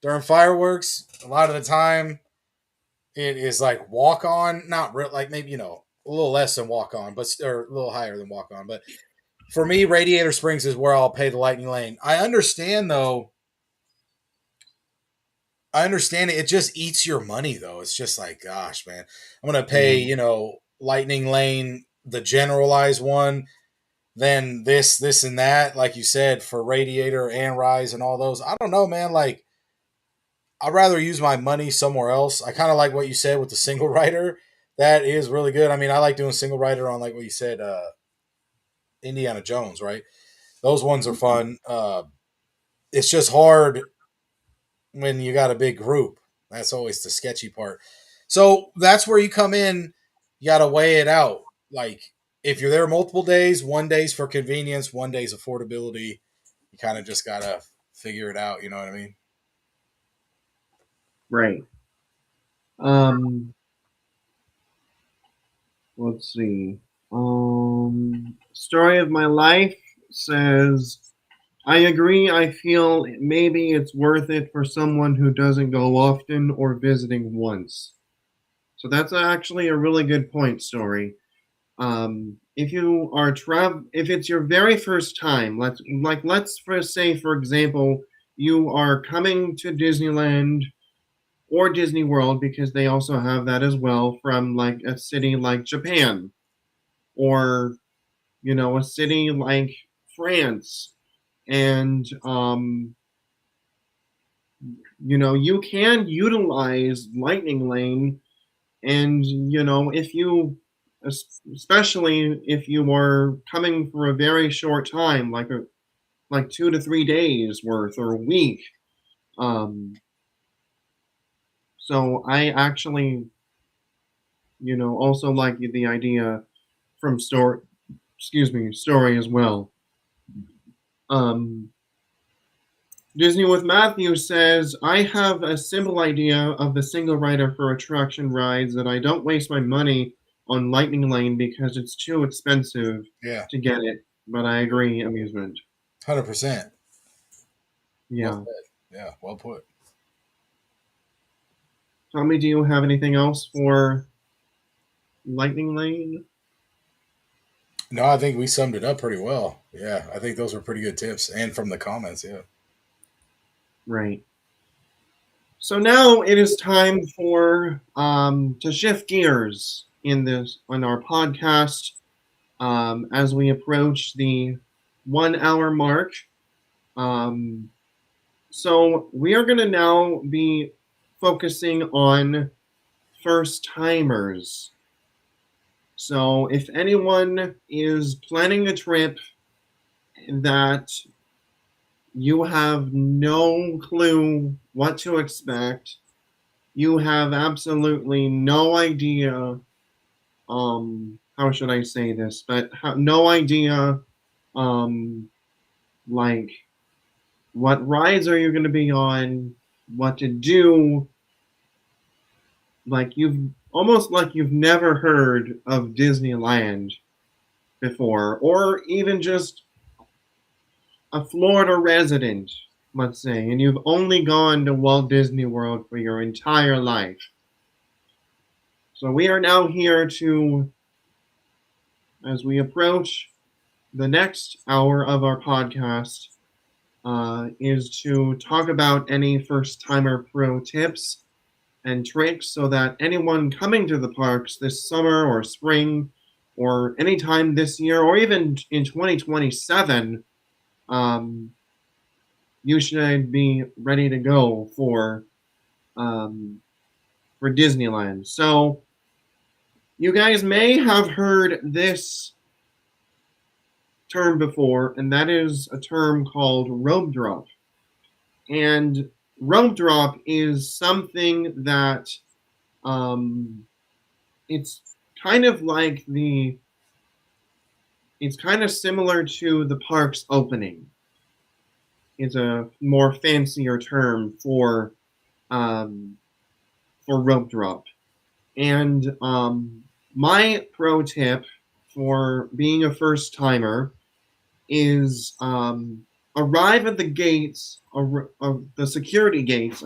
during fireworks, a lot of the time it is like walk on, not real, like maybe a little less than walk on, but or a little higher than walk on. But for me, Radiator Springs is where I'll pay the Lightning Lane. I understand though. I understand it. It just eats your money though. It's just like, gosh, man, I'm gonna yeah, pay Lightning Lane, the generalized one, then this and that, like you said, for Radiator and Rise and all those. I don't know, man. Like I'd rather use my money somewhere else. I kind of like what you said with the single rider. That is really good. I mean, I like doing single rider on like what you said, Indiana Jones, right? Those ones are fun. It's just hard when you got a big group. That's always the sketchy part. So that's where you come in. You got to weigh it out. Like if you're there multiple days, one day's for convenience, one day's affordability. You kind of just got to figure it out. You know what I mean? right. Um, let's see. Story of my life says, I agree. I feel maybe it's worth it for someone who doesn't go often or visiting once. So that's actually a really good point, Story. If you are if it's your very first time, let's first say, for example, you are coming to Disneyland or Disney World, because they also have that as well, from like a city like Japan, or a city like France. And you can utilize Lightning Lane. And if you, especially if you are coming for a very short time, like 2 to 3 days worth, or a week. um so I actually also like the idea from story as well. um Disney with Matthew says, I have a simple idea of the single rider for attraction rides, that I don't waste my money on Lightning Lane because it's too expensive Yeah, to get it. But I agree, Amusement. 100%. Well Yeah. said. Yeah, well put. Tommy, do you have anything else for Lightning Lane? No, I think we summed it up pretty well. Yeah, I think those were pretty good tips, and from the comments, yeah. Right. So now it is time for to shift gears on our podcast, as we approach the 1 hour mark. Um, so we are going to now be focusing on first timers. So if anyone is planning a trip that you have no clue what to expect, you have absolutely no idea, how should I say this, but no idea, um, like, what rides are you going to be on, what to do, like you've never heard of Disneyland before, or even just a Florida resident, let's say, and you've only gone to Walt Disney World for your entire life. So we are now here to, as we approach the next hour of our podcast, is to talk about any first timer pro tips and tricks, so that anyone coming to the parks this summer or spring, or anytime this year, or even in 2027, um, you should be ready to go um, for Disneyland. So you guys may have heard this term before, and that is a term called rope drop. And rope drop is something that, um, it's kind of like the it's kind of similar to the park's opening. Is a more fancier term um, for rope drop. And my pro tip for being a first timer is arrive at the gates, the security gates,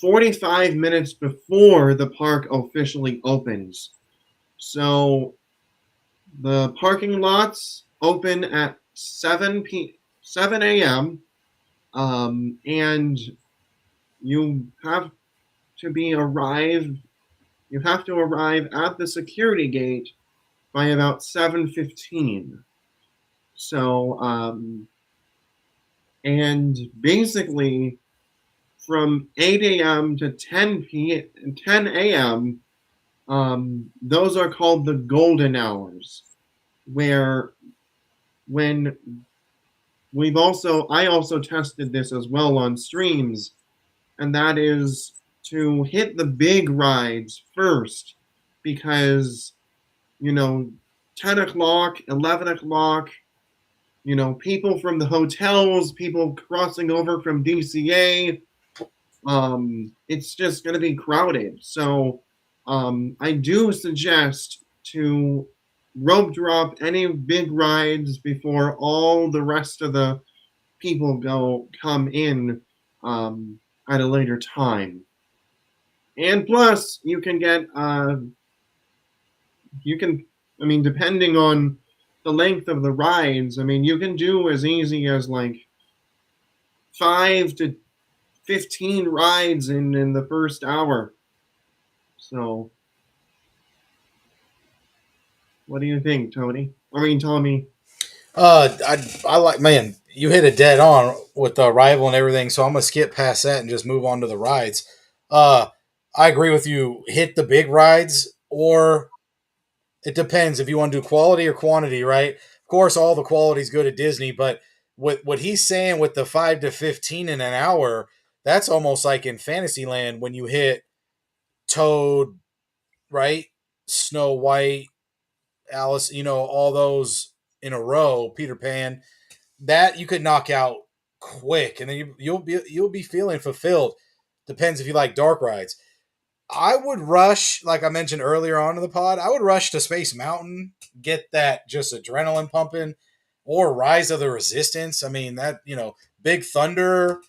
45 minutes before the park officially opens. So the parking lots open at 7 a.m. And you have to be arrive you have to arrive at the security gate by about 7:15. So and basically from 8 a.m. to 10 a.m. Those are called the golden hours, where when I also tested this as well on streams, and that is to hit the big rides first, because you know 10 o'clock, 11 o'clock, people from the hotels, people crossing over from DCA, it's just going to be crowded. So I do suggest to rope drop any big rides before all the rest of the people come in um, at a later time. And plus, you can, depending on the length of the rides, you can do as easy as like 5 to 15 rides in the first hour. So, what do you think, Tony? Tommy. I like, man, you hit it dead on with the arrival and everything. So I'm gonna skip past that and just move on to the rides. Uh, I agree with you. Hit the big rides, or it depends if you want to do quality or quantity, right? Of course, all the quality is good at Disney, but what he's saying with the 5 to 15 in an hour, that's almost like in Fantasyland when you hit Toad, right? Snow White, Alice, all those in a row, Peter Pan, that you could knock out quick, and then you'll be feeling fulfilled. Depends if you like dark rides. I would rush, like I mentioned earlier on in the pod, I would rush to Space Mountain, get that just adrenaline pumping, or Rise of the Resistance. I mean, that, Big Thunder,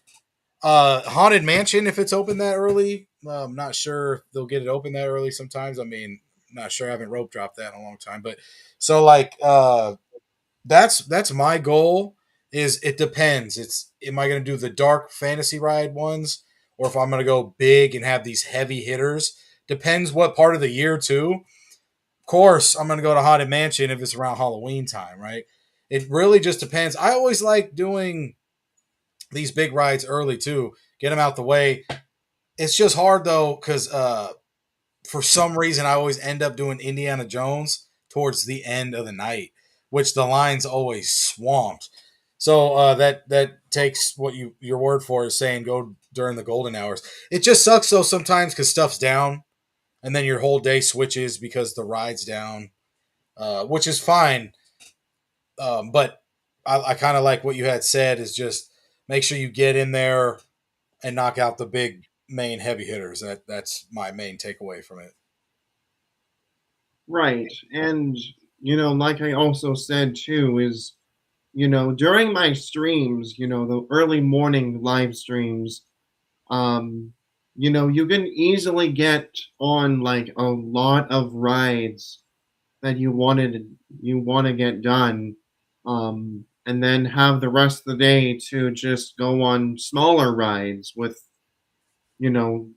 Haunted Mansion, if it's open that early. I'm not sure if they'll get it open that early sometimes. Not sure. I haven't rope dropped that in a long time. But so, like, that's my goal. Is it depends. It's Am I going to do the dark fantasy ride ones, or if I'm going to go big and have these heavy hitters? Depends what part of the year too. Of course, I'm going to go to Haunted Mansion if it's around Halloween time, right? It really just depends. I always like doing these big rides early too. Get them out the way. It's just hard though because for some reason I always end up doing Indiana Jones towards the end of the night, which the line's always swamped. So that takes what your word for is saying go during the golden hours. It just sucks though sometimes because stuff's down, and then your whole day switches because the ride's down, which is fine. But I kind of like what you had said is just make sure you get in there and knock out the big main heavy hitters. That's my main takeaway from it. Right. And, like I also said too, is, during my streams, the early morning live streams, um, you can easily get on like a lot of rides that you want to get done, and then have the rest of the day to just go on smaller rides with, you know,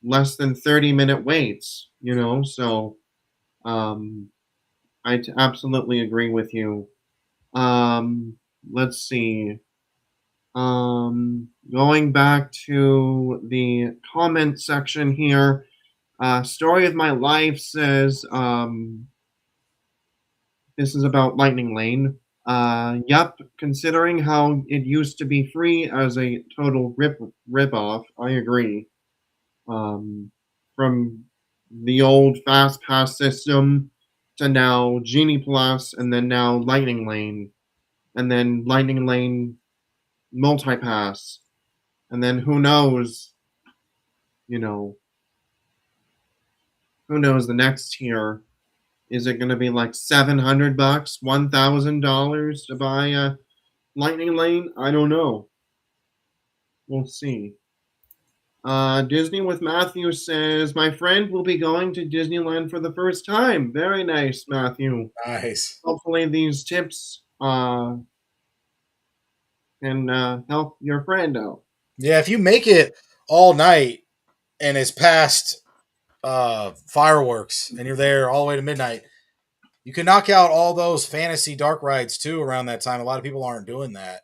less than 30-minute waits, so um, absolutely agree with you. Let's see. Going back to the comment section here, Story of My Life says, this is about Lightning Lane. Yep, considering how it used to be free as a total rip off, I agree. Um, from the old Fast Pass system to now Genie Plus, and then now Lightning Lane, and then Lightning Lane Multi Pass, and then you know, who knows the next tier. Is it going to be like $700, $1,000 to buy a Lightning Lane? I don't know. We'll see. Disney with Matthew says, my friend will be going to Disneyland for the first time. Very nice, Matthew. Nice. Hopefully, these tips can help your friend out. Yeah, if you make it all night and it's past fireworks and you're there all the way to midnight, you can knock out all those fantasy dark rides too around that time. A lot of people aren't doing that.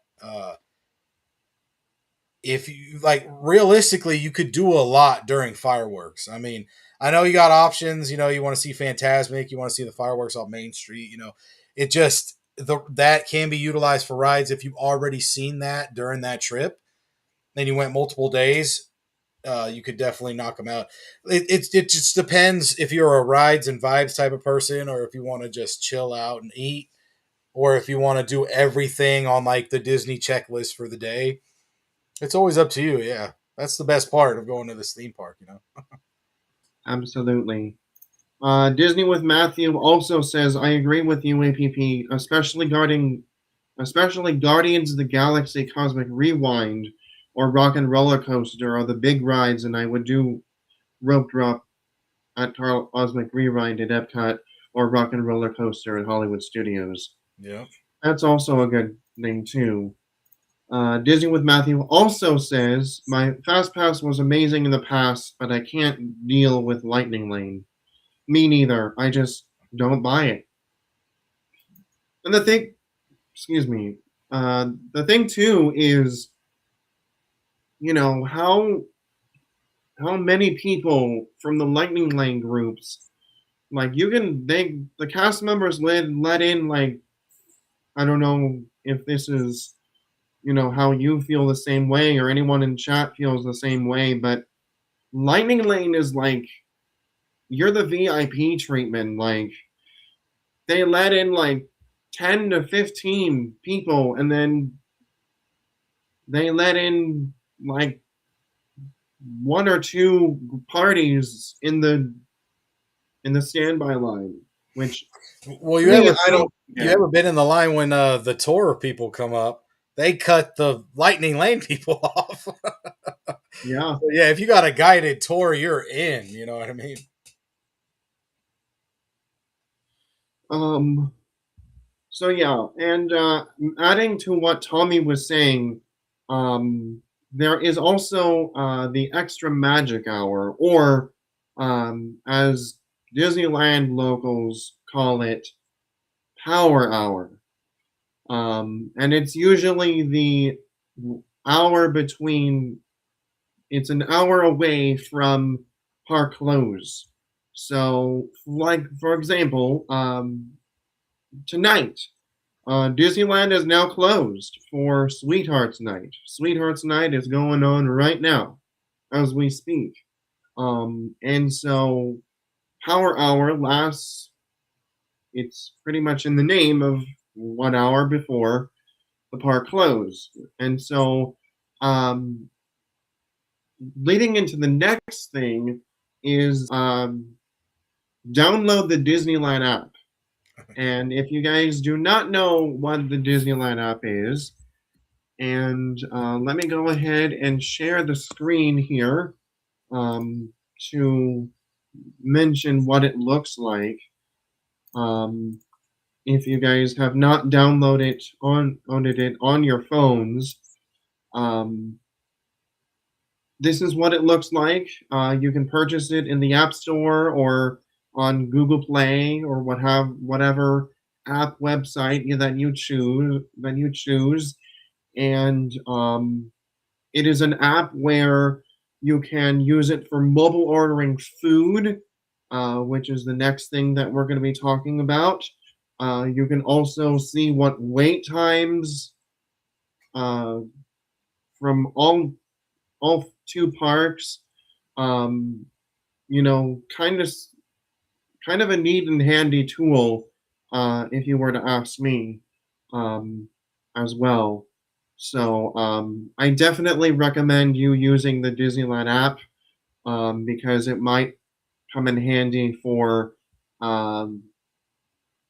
If you like, realistically, you could do a lot during fireworks. I mean, I know you got options. You know, you want to see Fantasmic, you want to see the fireworks off Main Street. You know, it just that can be utilized for rides if you've already seen that during that trip. Then you went multiple days. You could definitely knock them out. It just depends if you're a rides and vibes type of person, or if you want to just chill out and eat, or if you want to do everything on like the Disney checklist for the day. It's always up to you. Yeah, that's the best part of going to this theme park. You know. Absolutely. Disney with Matthew also says, I agree with you, APP, especially Guardians of the Galaxy Cosmic Rewind or Rock and Roller Coaster are the big rides, and I would do Rope Drop at Cosmic Rewind at Epcot or Rock and Roller Coaster at Hollywood Studios. Yeah. That's also a good thing, too. Disney with Matthew also says, my Fast Pass was amazing in the past, but I can't deal with Lightning Lane. Me neither. I just don't buy it. And excuse me, the thing too is, how many people from the Lightning Lane groups, like the cast members let in, like, I don't know if this is, how you feel the same way or anyone in chat feels the same way, but Lightning Lane is like, you're the VIP treatment. Like, they let in like 10 to 15 people, and then they let in like one or two parties in the standby line, which Well, to me, I don't you get. ever been in the line when the tour people come up? They cut the Lightning Lane people off. Yeah. So, yeah, if you got a guided tour, you're in. You know what I mean? Um. So yeah, and adding to what Tommy was saying, there is also the extra magic hour, or as Disneyland locals call it, power hour. And it's usually the hour between. It's an hour away from park close. So, like for example, tonight. Disneyland is now closed for Sweethearts Night. Sweethearts Night is going on right now as we speak. And so Power Hour lasts, it's pretty much in the name of 1 hour before the park closed. And so um, leading into the next thing is download the Disneyland app. And if you guys do not know what the Disneyland app is, and let me go ahead and share the screen here to mention what it looks like. Um, if you guys have not downloaded it on your phones, um, this is what it looks like. You can purchase it in the App Store or on Google Play or whatever app website that you choose. And it is an app where you can use it for mobile ordering food, which is the next thing that we're going to be talking about. You can also see what wait times uh, from all two parks. Um, kind of a neat and handy tool, if you were to ask me, um, as well. So I definitely recommend you using the Disneyland app, because it might come in handy um,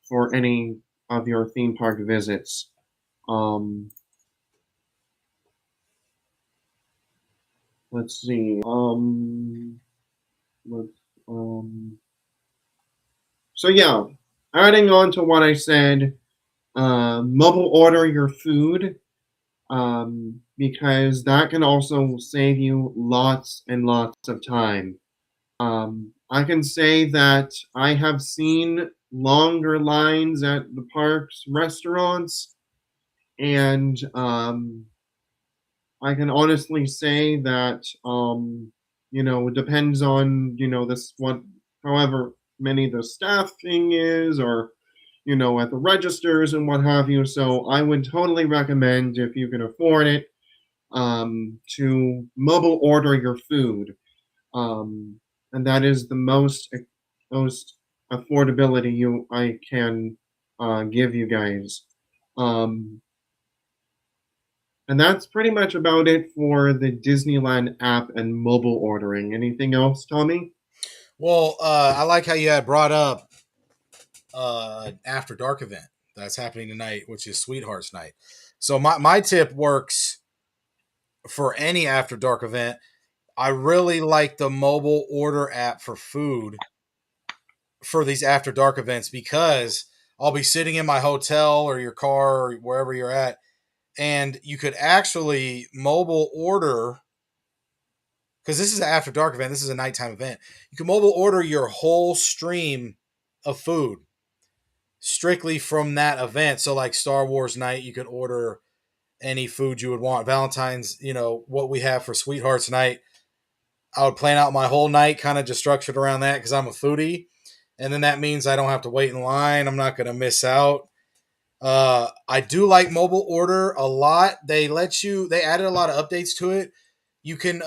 for any of your theme park visits. Um, let's see. Let's, um, so yeah, adding on to what I said, mobile order your food, because that can also save you lots and lots of time. I can say that I have seen longer lines at the park's restaurants, and I can honestly say that it depends on this what however many the staffing is, or at the registers and what have you. So I would totally recommend, if you can afford it, to mobile order your food, um, and that is the most affordability you I can give you guys. Um, and that's pretty much about it for the Disneyland app and mobile ordering. Anything else, Tommy? Well, I like how you had brought up After Dark event that's happening tonight, which is Sweethearts Night. So my tip works for any After Dark event. I really like the mobile order app for food for these After Dark events because I'll be sitting in my hotel or your car or wherever you're at, and you could actually mobile order, because this is an After Dark event. This is a nighttime event. You can mobile order your whole stream of food strictly from that event. So, like Star Wars night, you could order any food you would want. Valentine's, what we have for Sweethearts night, I would plan out my whole night kind of just structured around that because I'm a foodie. And then that means I don't have to wait in line. I'm not going to miss out. I do like mobile order a lot. They added a lot of updates to it. You can,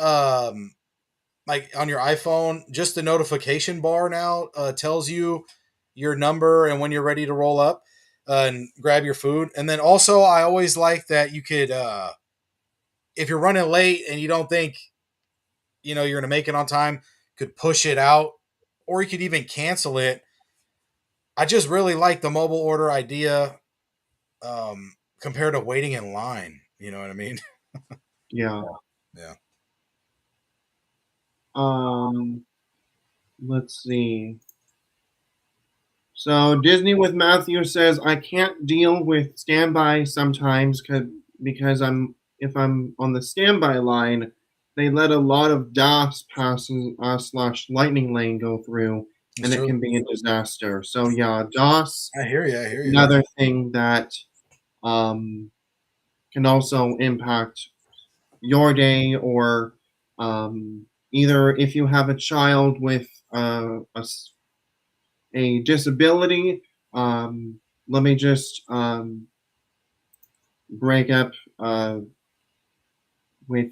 like on your iPhone, just the notification bar now tells you your number and when you're ready to roll up and grab your food. And then also, I always like that you could, if you're running late and you don't think, you're going to make it on time, could push it out or you could even cancel it. I just really like the mobile order idea compared to waiting in line. You know what I mean? Yeah. Yeah. Um, let's see. So Disney with Matthew says I can't deal with standby sometimes because if I'm on the standby line, they let a lot of DOS passes slash lightning lane go through, and It's it true. can be a disaster. So yeah, DOS, I hear you. I hear you. another thing that um, can also impact your day, or either if you have a child with a disability. Let me just break up with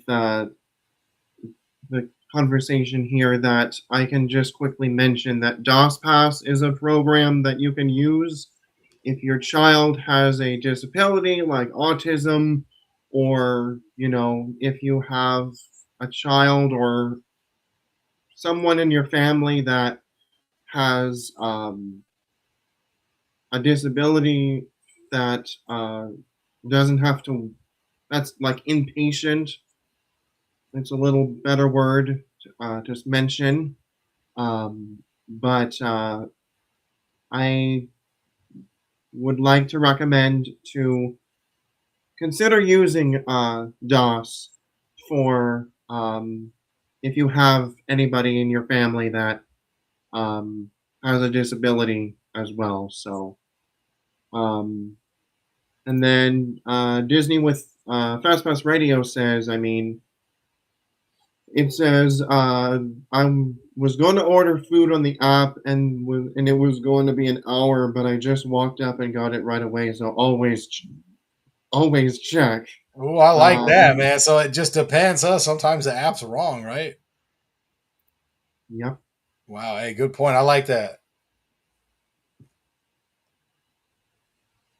the conversation here, that I can just quickly mention that DOS Pass is a program that you can use if your child has a disability like autism, or if you have a child or someone in your family that has a disability that doesn't have to, that's like inpatient. It's a little better word to mention. But I would like to recommend to consider using DOS for if you have anybody in your family that um, has a disability as well. So, um, and then Disney with Fast Pass Radio says, I mean, it says I was going to order food on the app, and it was going to be an hour, but I just walked up and got it right away. So always check. Oh, I like that, Um, man. So it just depends, huh? Sometimes the app's wrong, right? yep. Wow. Hey, good point. I like that.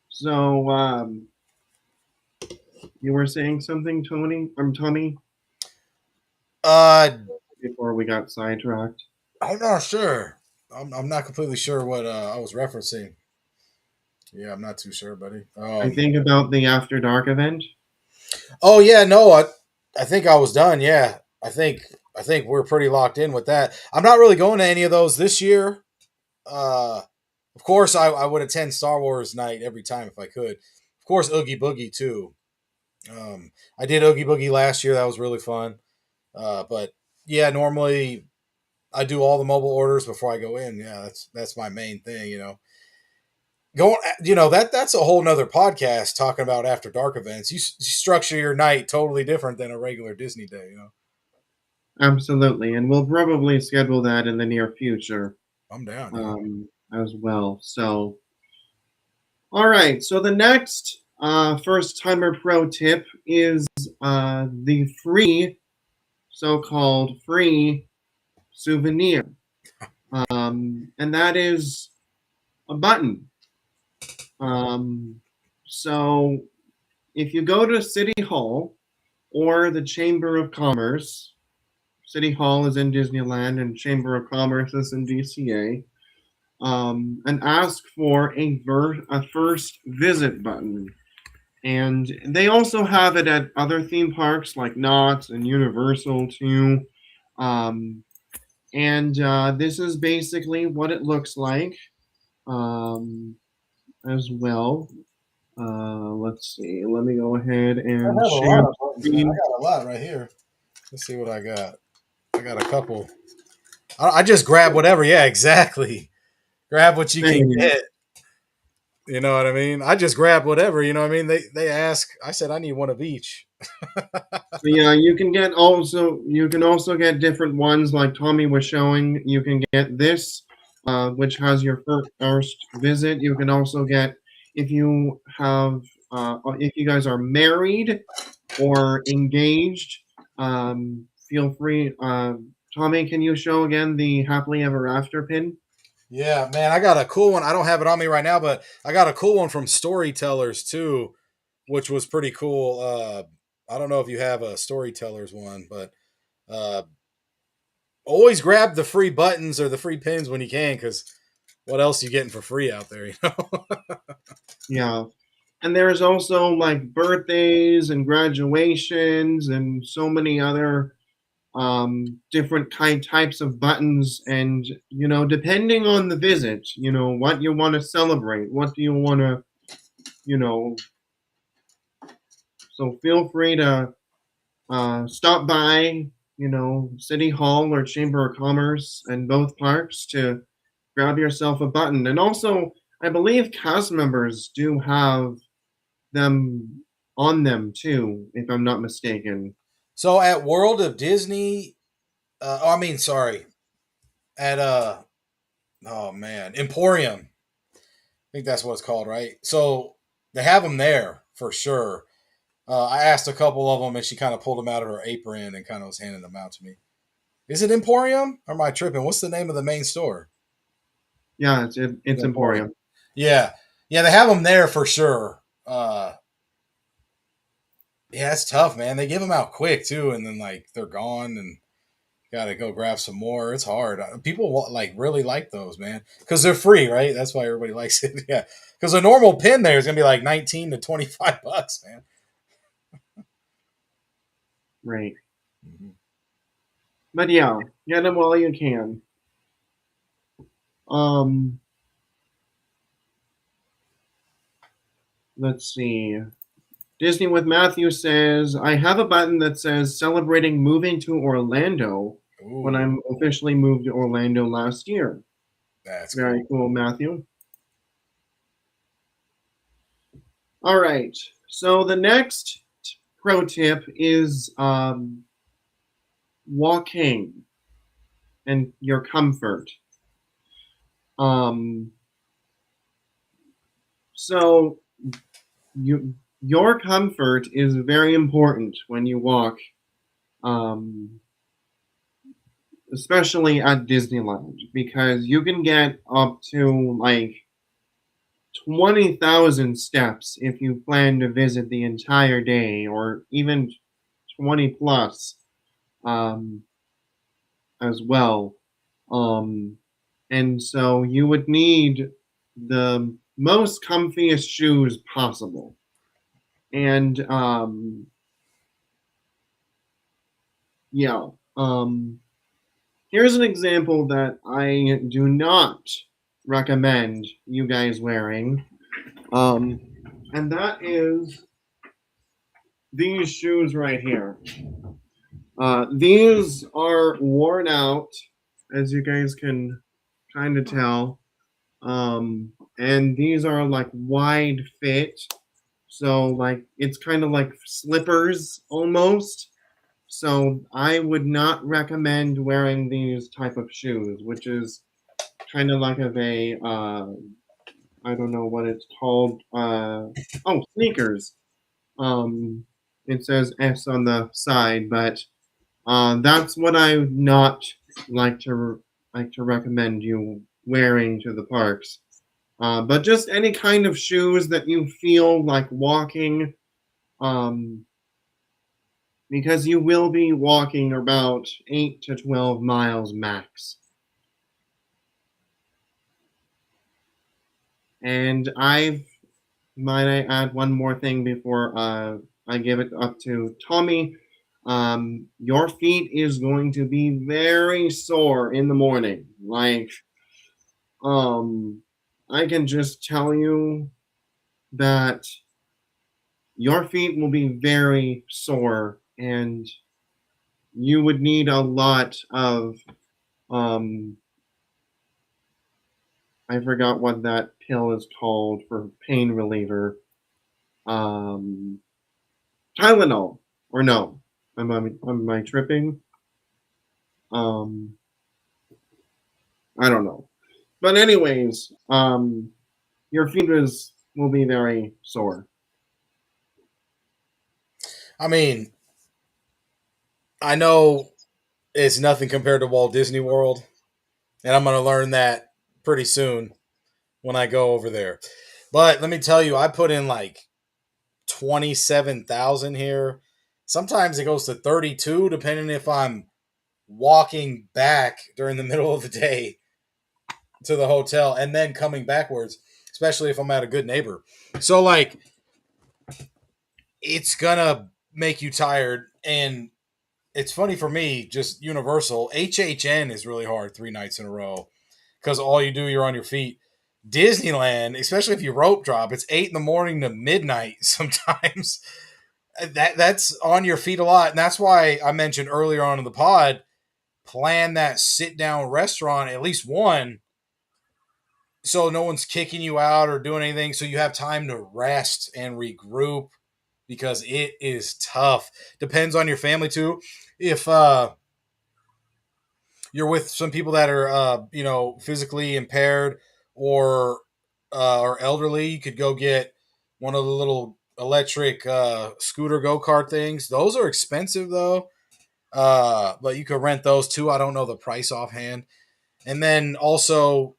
So, you were saying something, Tony? Tommy, Uh, before we got sidetracked. I'm not sure. I'm not completely sure what I was referencing. Yeah, I'm not too sure, buddy. I think about the After Dark event. Oh yeah, no, I think I was done. Yeah, I think we're pretty locked in with that. I'm not really going to any of those this year. Of course, I would attend Star Wars night every time if I could. Of course, Oogie Boogie too. I did Oogie Boogie last year. That was really fun. But yeah, normally I do all the mobile orders before I go in. Yeah, that's my main thing. Going, that's a whole nother podcast talking about after dark events. You structure your night totally different than a regular Disney day. Absolutely, and we'll probably schedule that in the near future I'm down. Yeah. as well. So, all right. So the next first timer pro tip is the free, so-called free souvenir, and that is a button. Um, so if you go to City Hall or the Chamber of Commerce, City Hall is in Disneyland and Chamber of Commerce is in DCA, and ask for a first visit button. And they also have it at other theme parks like Knott's and Universal too. Um, and this is basically what it looks like um, as well. Let's see. Let me go ahead I and have a share lot the of buttons, man. I screen. got a lot right here. Let's see what I got. I got a couple. I just grab whatever. Yeah, exactly. Grab what you can Same. get. You know what I mean? I just grab whatever. You know what I mean? They ask. I said I need one of each. So yeah, you can also get different ones like Tommy was showing. You can get this, which has your first visit. You can also get if you have if you guys are married or engaged. Feel free. Tommy, can you show again the happily ever after pin? Yeah, man, I got a cool one. I don't have it on me right now, but I got a cool one from Storytellers too, which was pretty cool. I don't know if you have a Storytellers one, but uh, always grab the free buttons or the free pins when you can, because what else are you getting for free out there? Yeah. And there is also like birthdays and graduations and so many other different types of buttons. And, depending on the visit, what you want to celebrate, what do you want to, you know, so feel free to stop by, City Hall or Chamber of Commerce and both parks to grab yourself a button. And also, I believe cast members do have them on them too, if I'm not mistaken. So at World of Disney, I mean, sorry, at oh man, Emporium. I think that's what it's called, right? So they have them there for sure. I asked a couple of them, and she kind of pulled them out of her apron and kind of was handing them out to me. Is it Emporium? Or am I tripping? What's the name of the main store? Yeah, It's it's Emporium. Emporium. Yeah, yeah, they have them there for sure. Yeah, it's tough, man. They give them out quick too, and then like they're gone, and got to go grab some more. It's hard. People like really like those, man, because they're free, right? That's why everybody likes it. Yeah, because a normal pin there is gonna be like 19 to 25 bucks, man. Right. Mhm. But yeah, get them while you can. Um, let's see. Disney with Matthew says, I have a button that says celebrating moving to Orlando when Ooh, I'm officially moved to Orlando last year. that's Very cool. cool, Matthew. All right. So the next pro tip is walking and your comfort. Um, so your comfort is very important when you walk. Um, especially at Disneyland, because you can get up to like 20,000 steps if you plan to visit the entire day, or even 20 plus um, as well. Um, and so you would need the most comfiest shoes possible. And yeah, here's an example that I do not recommend you guys wearing. Um, and that is these shoes right here. These are worn out, as you guys can kind of tell. And these are like wide fit. So like it's kind of like slippers almost. So I would not recommend wearing these type of shoes, which is kind of like of a I don't know what it's called. Oh, sneakers. Um, it says S on the side, but that's what I would not like to recommend you wearing to the parks. But just any kind of shoes that you feel like walking, um, because you will be walking about 8 to 12 miles max. And might I add one more thing before I give it up to Tommy? Your feet is going to be very sore in the morning. Like, um, I can just tell you that your feet will be very sore, and you would need a lot of um, I forgot what that pill is called for pain reliever. Um, Tylenol, or no? Am I tripping? Um, I don't know. But anyways, your fingers will be very sore. I mean, I know it's nothing compared to Walt Disney World, and I'm going to learn that pretty soon when I go over there. But let me tell you, I put in like 27,000 here. Sometimes it goes to 32 depending if I'm walking back during the middle of the day to the hotel and then coming backwards, especially if I'm at a good neighbor. So like it's going to make you tired, and it's funny for me, just Universal. HHN is really hard 3 nights in a row because all you do, you're on your feet. Disneyland, especially if you rope drop, it's 8 in the morning to midnight sometimes. That's on your feet a lot, and that's why I mentioned earlier on in the pod, plan that sit down restaurant, at least one, so no one's kicking you out or doing anything, so you have time to rest and regroup because it is tough. Depends on your family too. If you're with some people that are physically impaired or elderly, you could go get one of the little electric scooter go-kart things. Those are expensive though, but you could rent those too. I don't know the price offhand. And then also,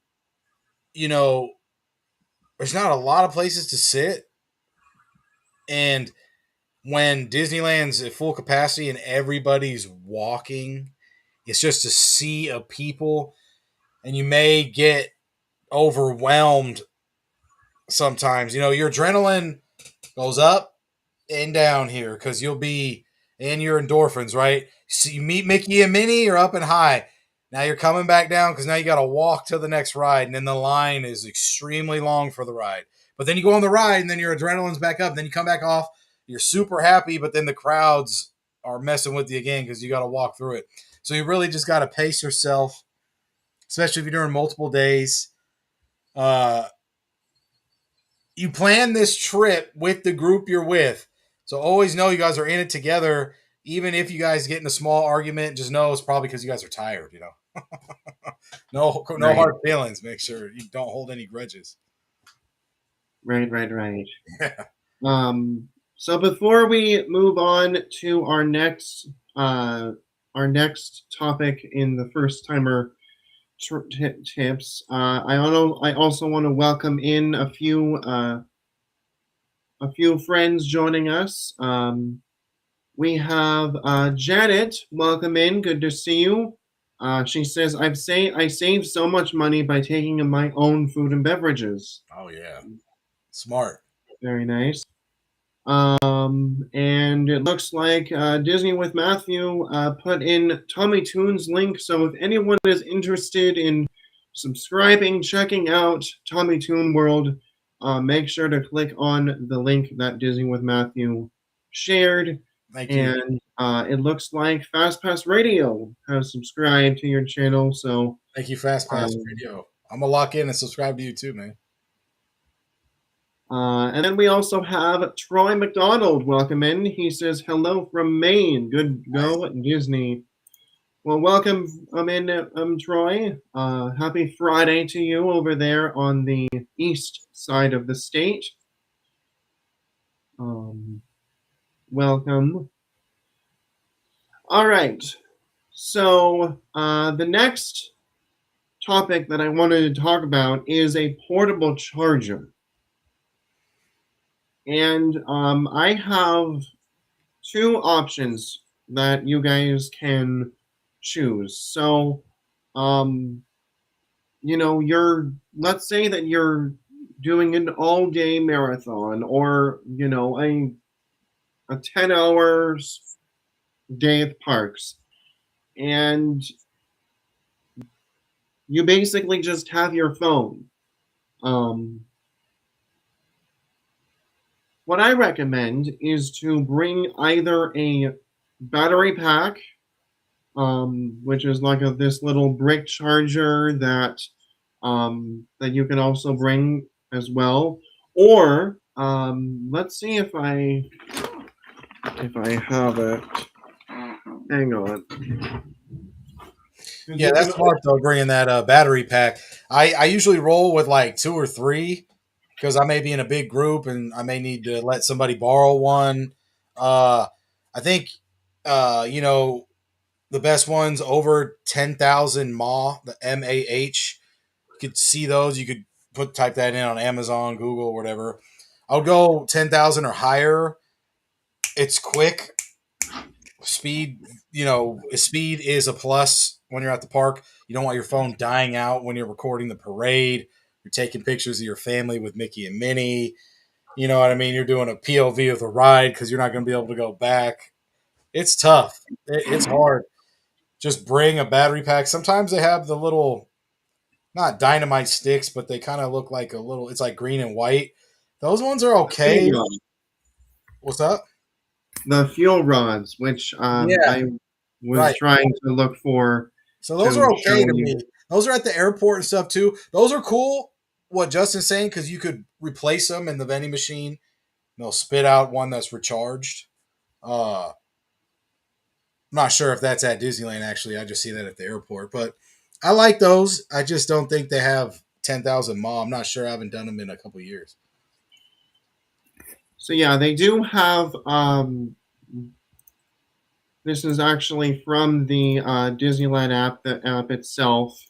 you know there's not a lot of places to sit, and when Disneyland's at full capacity and everybody's walking, it's just a sea of people, and you may get overwhelmed sometimes. Your adrenaline goes up and down here because you'll be in your endorphins, right? So you meet Mickey and Minnie, you're up and high. Now you're coming back down because now you got to walk to the next ride, and then the line is extremely long for the ride. But then you go on the ride, and then your adrenaline's back up. Then you come back off. You're super happy, but then the crowds are messing with you again because you got to walk through it. So you really just got to pace yourself, especially if you're doing multiple days. Uh, you plan this trip with the group you're with. So always know you guys are in it together. Even if you guys get in a small argument, just know it's probably because you guys are tired. No Right, hard feelings. Make sure you don't hold any grudges. right. So before we move on to our next uh, our next topic in the first timer tips. I also want to welcome in a few friends joining us. We have Janet. Welcome in. Good to see you. She says, I saved so much money by taking in my own food and beverages. Oh yeah, smart. Very nice. And it looks like Disney with Matthew put in Tommy Toon's link. So if anyone is interested in subscribing, checking out Tommy Toon World, make sure to click on the link that Disney with Matthew shared. Thank you. And it looks like Fast Pass Radio has subscribed to your channel. So Thank you, Fast Pass Radio. I'm gonna lock in and subscribe to you too, man. And then we also have Troy McDonald. Welcome in. He says, hello from Maine. Good go, Disney. Well, welcome in, Troy. Happy Friday to you over there on the east side of the state. Welcome. All right. So the next topic that I wanted to talk about is a portable charger. And I have two options that you guys can choose. So, let's say that you're doing an all-day marathon or, a 10 hours day at parks. And you basically just have your phone. What I recommend is to bring either a battery pack, which is like this little brick charger that you can also bring as well, or let's see if I have it. Hang on. Yeah, that's smart though. Bringing that battery pack. I usually roll with like 2 or 3 because I may be in a big group and I may need to let somebody borrow one. I think the best ones over 10,000 mAh, the MAH. You could see those. You could type that in on Amazon, Google, whatever. I'll go 10,000 or higher. It's quick. Speed is a plus when you're at the park. You don't want your phone dying out when you're recording the parade. You're taking pictures of your family with Mickey and Minnie. You know what I mean? You're doing a POV of the ride because you're not going to be able to go back. It's tough. It's hard. Just bring a battery pack. Sometimes they have the little, not dynamite sticks, but they kind of look like a little, it's like green and white. Those ones are okay. What's up? The fuel rods, which I was trying to look for. So those are okay to me. Those are at the airport and stuff too. Those are cool. What Justin's saying, because you could replace them in the vending machine. They'll spit out one that's recharged. I'm not sure if that's at Disneyland. Actually, I just see that at the airport. But I like those. I just don't think they have 10,000 mAh. I'm not sure. I haven't done them in a couple of years. So yeah, they do have. This is actually from the Disneyland app, the app itself.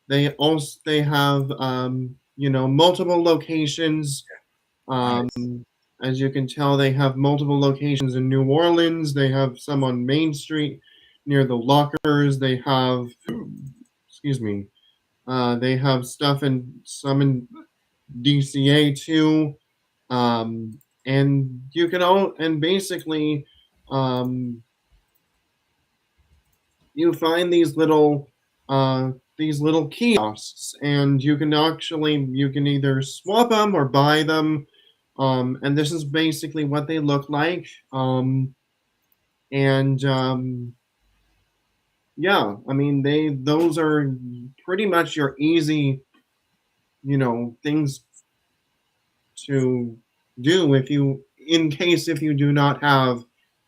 They have multiple locations. Nice. As you can tell, they have multiple locations in New Orleans. They have some on Main Street near the lockers. They have, excuse me, they have stuff in some in DCA too. And you can basically you find these little kiosks, and you can either swap them or buy them. And this is basically what they look like. Yeah, I mean those are pretty much your easy, things to do if you do not have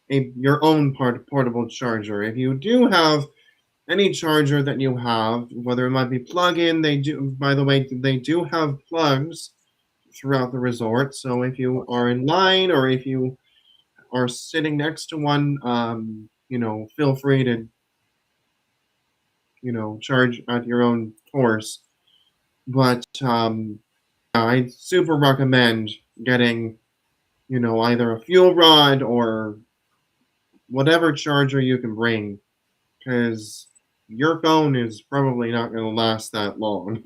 your own portable charger. If you do have any charger that you have, whether it might be plug-in, they do have plugs throughout the resort. So if you are in line or if you are sitting next to one, feel free to, charge at your own course. But I super recommend getting, either a fuel rod or whatever charger you can bring, because your phone is probably not going to last that long.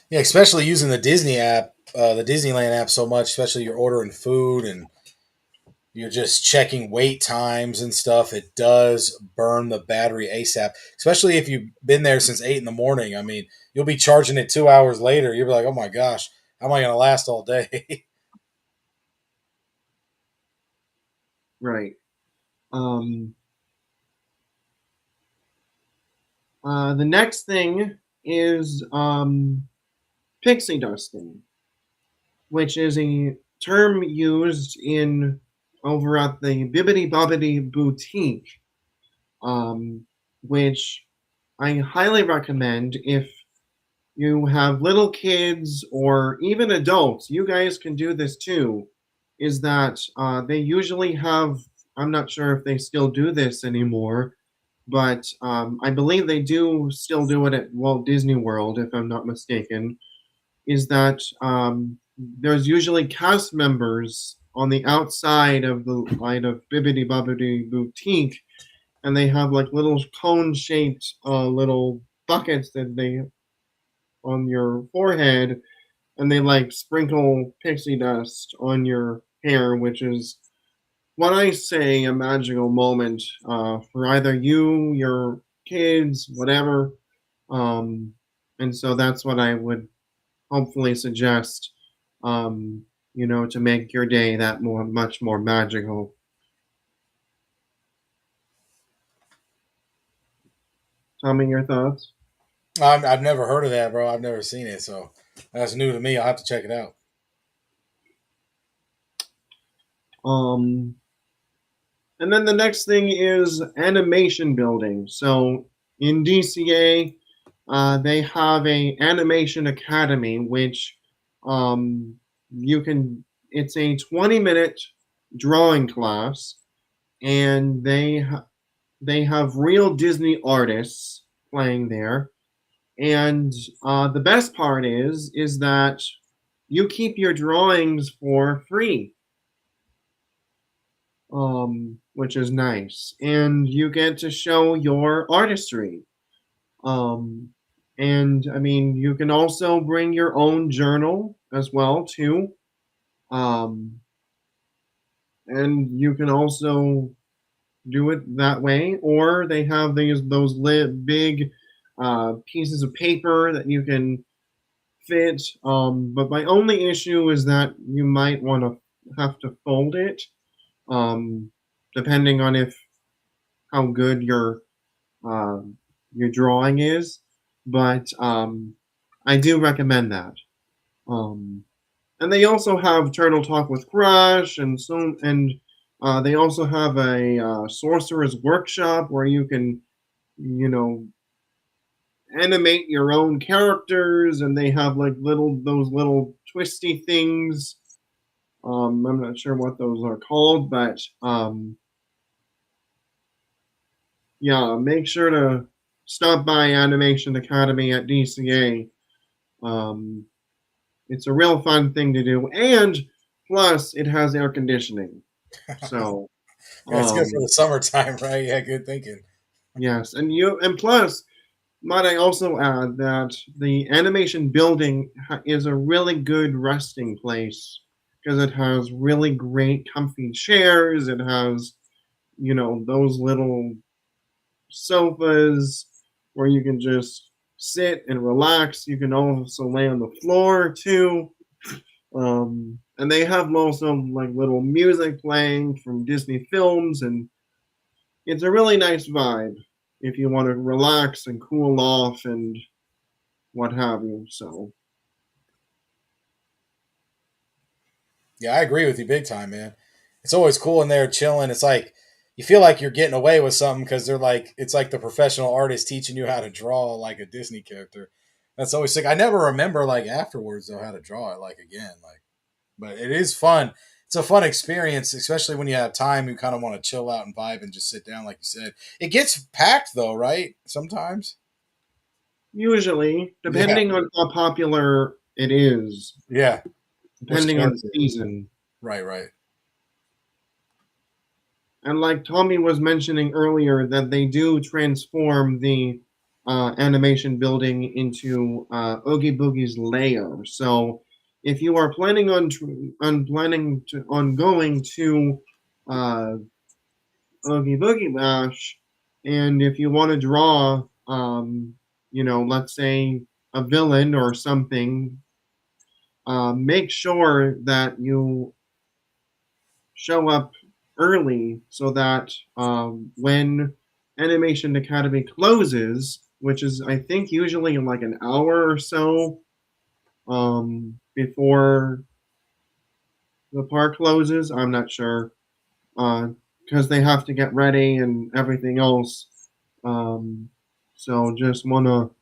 Yeah, especially using the Disney app, the Disneyland app so much, especially you're ordering food and you're just checking wait times and stuff. It does burn the battery ASAP, especially if you've been there since 8 in the morning. I mean, you'll be charging it 2 hours later. You'll be like, oh my gosh, how am I going to last all day? Right. Um, the next thing is pixie dusting, which is a term used in over at the Bibbidi Bobbidi Boutique, which I highly recommend if you have little kids or even adults. You guys can do this too. Is that they usually have, I'm not sure if they still do this anymore, but I believe they do still do it at Walt Disney World, if I'm not mistaken. Is that there's usually cast members on the outside of the line of Bibbidi Bobbidi Boutique, and they have like little cone-shaped little buckets that they on your forehead, and they like sprinkle pixie dust on your hair, which is what I say a magical moment for either you, your kids, whatever. Um, and so that's what I would hopefully suggest, to make your day that much more magical. Tell me your thoughts. I've never heard of that, bro. I've never seen it, so that's new to me. I'll have to check it out. Um, and then the next thing is animation building. So in DCA, they have a animation academy, which um, you can. It's a 20-minute drawing class, and they have real Disney artists playing there. And the best part is that you keep your drawings for free, which is nice, and you get to show your artistry. Um, and I mean, you can also bring your own journal as well too. Um, and you can also do it that way, or they have those big pieces of paper that you can fit. But my only issue is that you might want to have to fold it, um, depending on if how good uh, your drawing is. But I do recommend that. Um, and they also have Turtle Talk with Crush, and they also have a sorcerer's workshop where you can, you know, animate your own characters, and they have like those little twisty things. I'm not sure what those are called, but yeah, make sure to stop by Animation Academy at DCA. Um, it's a real fun thing to do, and plus it has air conditioning. So Yeah, it's good for um, the summertime, right? Yeah, good thinking. yes, and plus might I also add that the animation building is a really good resting place because it has really great comfy chairs. It has, those little sofas where you can just sit and relax. You can also lay on the floor too. And they have also like little music playing from Disney films, and it's a really nice vibe if you want to relax and cool off and what have you. So, Yeah, I agree with you big time, man. It's always cool in there chilling. It's like you feel like you're getting away with something because they're like it's like the professional artist teaching you how to draw like a Disney character. That's always sick. I never remember like afterwards though how to draw it like again. Like, but it is fun. it's a fun experience, especially when you have time. You kind of want to chill out and vibe and just sit down, like you said. It gets packed though, right? Sometimes. Usually, Yeah. depending on how popular it is, Yeah. Which depending on the character? season. Right. Right. And like Tommy was mentioning earlier, that they do transform the animation building into Oogie Boogie's lair. So if you are planning on going to uh, Oogie Boogie Bash, and if you want to draw, let's say a villain or something, make sure that you show up early so that when Animation Academy closes, which is I think usually in like an hour or so before the park closes, I'm not sure because they have to get ready and everything else. Um, so just want to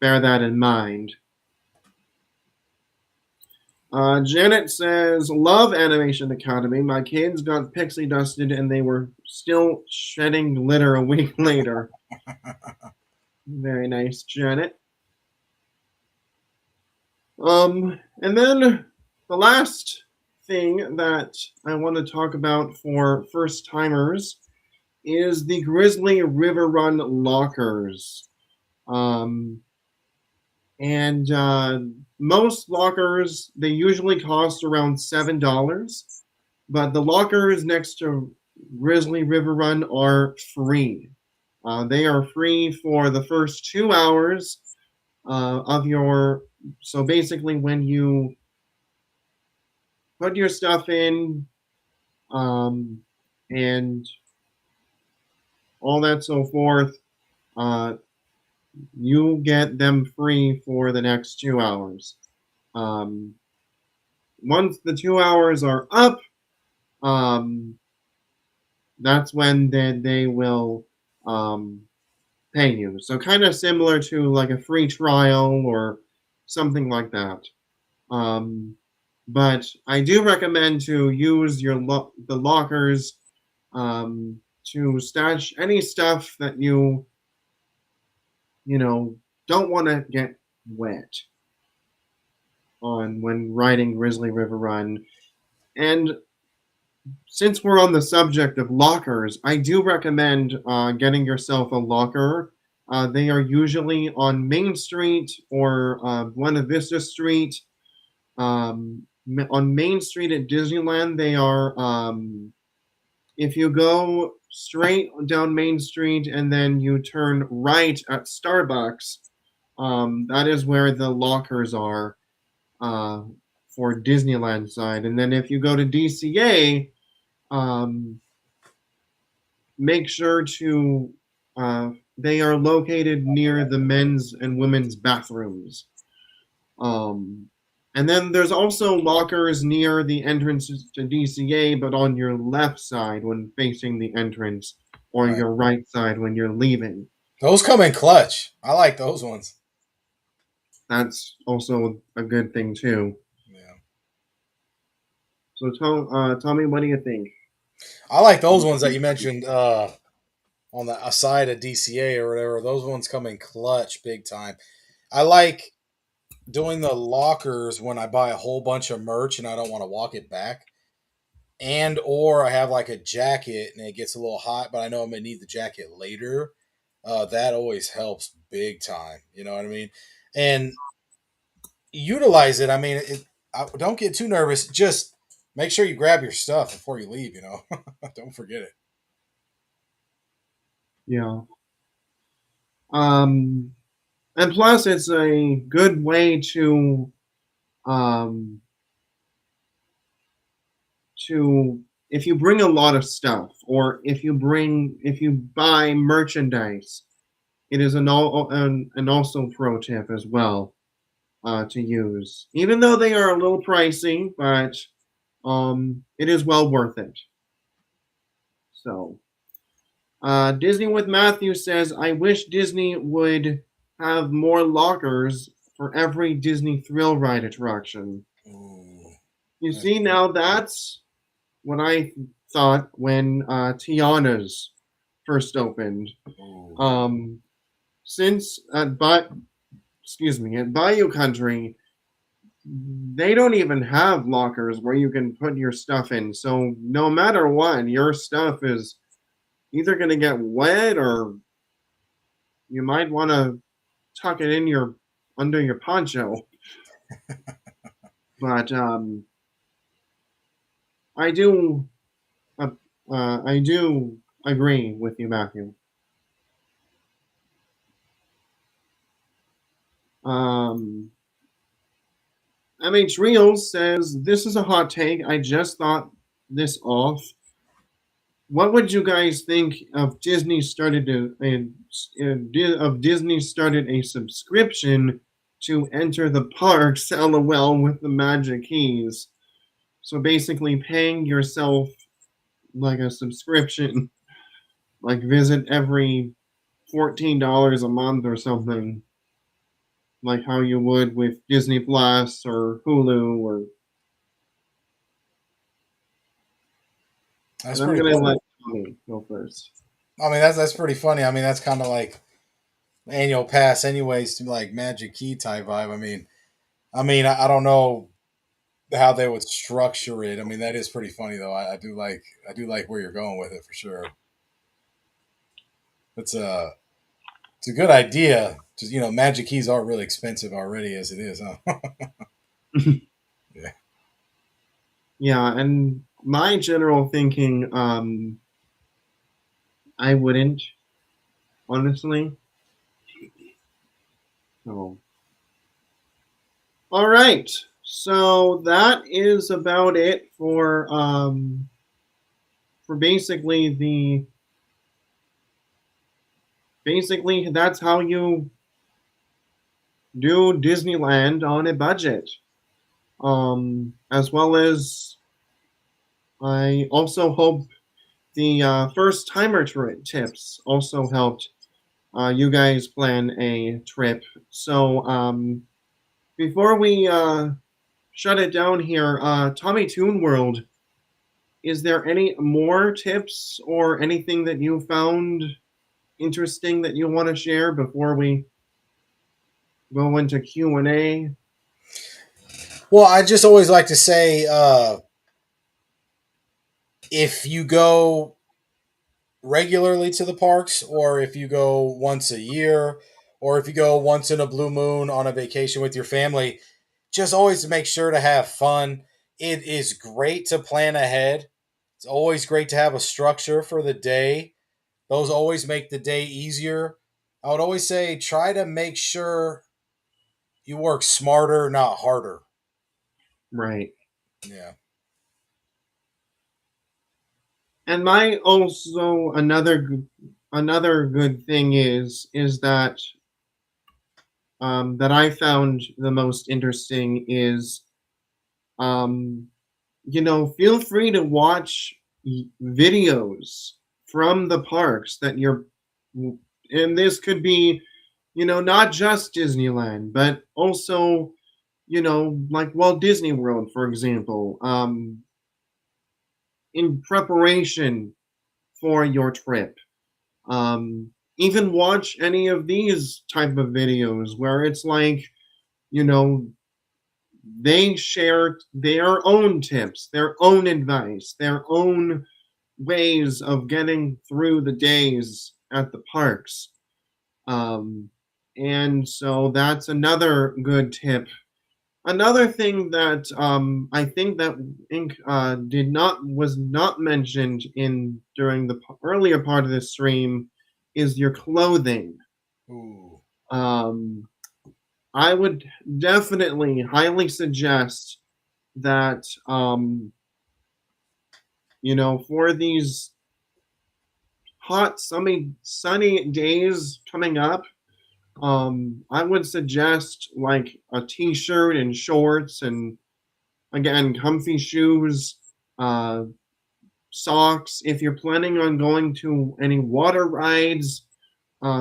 bear that in mind. Janet says, "Love Animation Academy. My kids got pixie dusted and they were still shedding glitter a week later." Very nice, Janet. And then the last thing that I want to talk about for first timers is the Grizzly River Run lockers. Um, and most lockers, they usually cost around $7. But the lockers next to Grizzly River Run are free. They are free for the first 2 hours of your. So basically, when you put your stuff in um, and all that so forth, uh, you get them free for the next 2 hours. Um, Once the 2 hours are up, um, that's when they will um, pay you. So kind of similar to like a free trial or something like that. Um, but I do recommend to use the lockers to stash any stuff that you know don't want to get wet on when riding Grizzly River Run. And since we're on the subject of lockers, I do recommend getting yourself a locker. They are usually on Main Street or Buena Vista Street. On Main Street at Disneyland, they are, if you go straight down Main Street and then you turn right at Starbucks, that is where the lockers are uh, for Disneyland side. And then if you go to DCA, um, make sure to they are located near the men's and women's bathrooms. Um, and then there's also lockers near the entrances to DCA, but on your left side when facing the entrance, or Right. your right side when you're leaving. Those come in clutch. I like those ones. That's also a good thing too. Yeah. So, Tommy, what do you think? I like those ones that you mentioned on the side of DCA or whatever. Those ones come in clutch big time. I like doing the lockers when I buy a whole bunch of merch and I don't want to walk it back. And or I have like a jacket and it gets a little hot, but I know I'm gonna need the jacket later. That always helps big time. You know what I mean? And utilize it. I mean, don't get too nervous. Just make sure you grab your stuff before you leave. You know, don't forget it. Yeah. Um, and plus, it's a good way um, to if you bring a lot of stuff or if you buy merchandise, it is an also pro tip as well to use, even though they are a little pricey, but it is well worth it. So Disney with Matthew says, I wish Disney would have more lockers for every Disney thrill ride attraction. Ooh. You That's see, true. now that's what I thought when Tiana's first opened. Ooh. Um, since but excuse me, at Bayou Country, they don't even have lockers where you can put your stuff in. So no matter what, your stuff is either going to get wet or you might want to tuck it in your under your poncho. But I do uh, I do agree with you, Matthew. Um, MH Reels says this is a hot take. I just thought this off. What would you guys think of Disney started a subscription to enter the parks? LOL with the magic keys. So basically, paying yourself like a subscription, like visit every $14 a month or something, like how you would with Disney Plus or Hulu or. That's And I'm pretty gonna funny. let Tommy go first. I mean, that's pretty funny. I mean, that's kind of like annual pass, anyways, to like Magic Key type vibe. I don't know how they would structure it. I mean, that is pretty funny though. I do like where you're going with it for sure. It's a it's a good idea. Just Magic Keys aren't really expensive already as it is, huh? Yeah. Yeah, and my general thinking, I wouldn't honestly. So, all right. So that is about it for basically that's how you do Disneyland on a budget. As well as I also hope the first timer tips also helped you guys plan a trip. So before we shut it down here, Tommy Toon World, is there any more tips or anything that you found interesting that you want to share before we go into Q&A? Well, I just always like to say, if you go regularly to the parks, or if you go once a year, or if you go once in a blue moon on a vacation with your family, just always make sure to have fun. It is great to plan ahead. It's always great to have a structure for the day. Those always make the day easier. I would always say try to make sure you work smarter, not harder. Right. Yeah. And my also another good thing is that I found the most interesting is um, feel free to watch videos from the parks that you're, and this could be, not just Disneyland, but also, like Walt Disney World, for example, in preparation for your trip. Even watch any of these type of videos where it's like, you know, they share their own tips, their own advice, their own ways of getting through the days at the parks. Um, and so that's another good tip. Another thing that I think that did not was not mentioned in during the earlier part of the stream is your clothing. Ooh. Um, I would definitely highly suggest that for these hot sunny days coming up, I would suggest like a t-shirt and shorts and again comfy shoes, uh, socks. If you're planning on going to any water rides,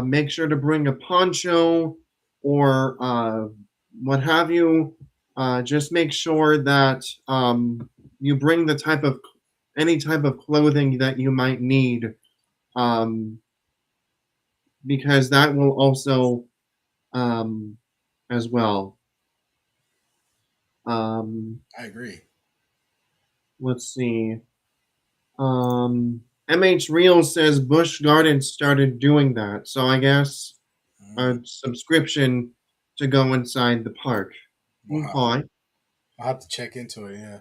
make sure to bring a poncho or what have you. just make sure that you bring the type of any type of clothing that you might need, um, because that will also um, as well. Um, I agree. let's see. MH Real says Busch Gardens started doing that, so I guess a Mm, subscription to go inside the park. wow. Okay. I'll have to check into it. Yeah.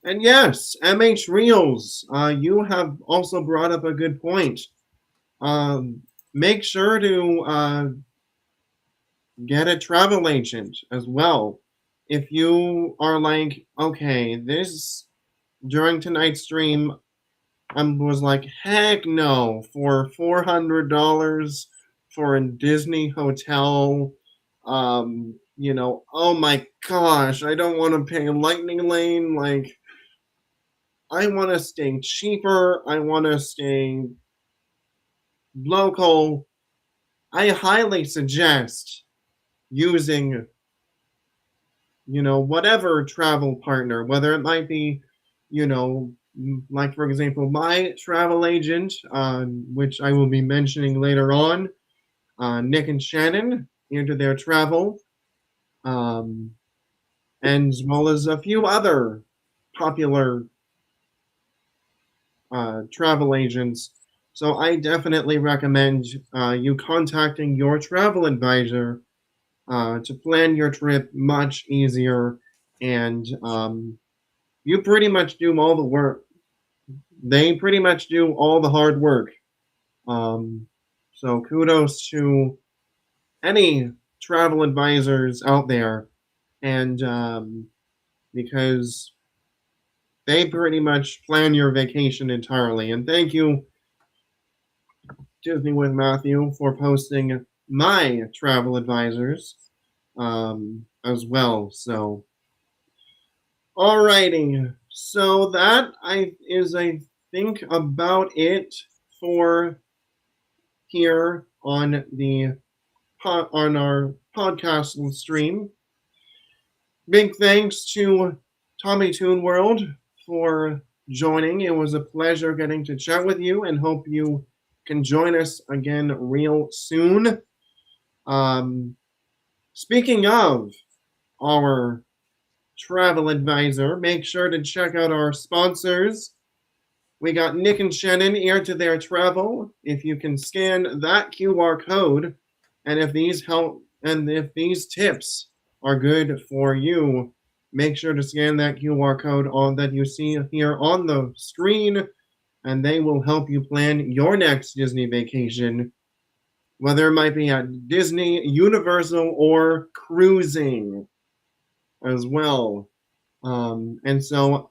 And yes, MH Reels, you have also brought up a good point. Um, make sure to get a travel agent as well. If you are like, okay, this during tonight's stream, I was like, heck no, for $400 for a Disney hotel. Oh my gosh, I don't want to pay Lightning Lane. Like, I want to stay cheaper. I want to stay local. I highly suggest using, whatever travel partner, whether it might be, like for example, my travel agent, which I will be mentioning later on, Nick and Shannon, into their travel, um, and as well as a few other popular travel agents. So I definitely recommend you contacting your travel advisor to plan your trip much easier, and you pretty much do all the work. They pretty much do all the hard work. Um, so kudos to any travel advisors out there, and because they pretty much plan your vacation entirely. And thank you, Disney with Matthew, for posting my travel advisors as well. So, alrighty. So that I think about it for here on the on our podcast stream. Big thanks to Tommy Toon World for joining. It was a pleasure getting to chat with you, and hope you can join us again real soon. Um, speaking of our travel advisor, make sure to check out our sponsors. We got Nick and Shannon here to their travel. If you can scan that QR code, and if these tips are good for you, make sure to scan that QR code on that you see here on the screen, and they will help you plan your next Disney vacation, whether it might be at Disney, Universal, or cruising as well. And so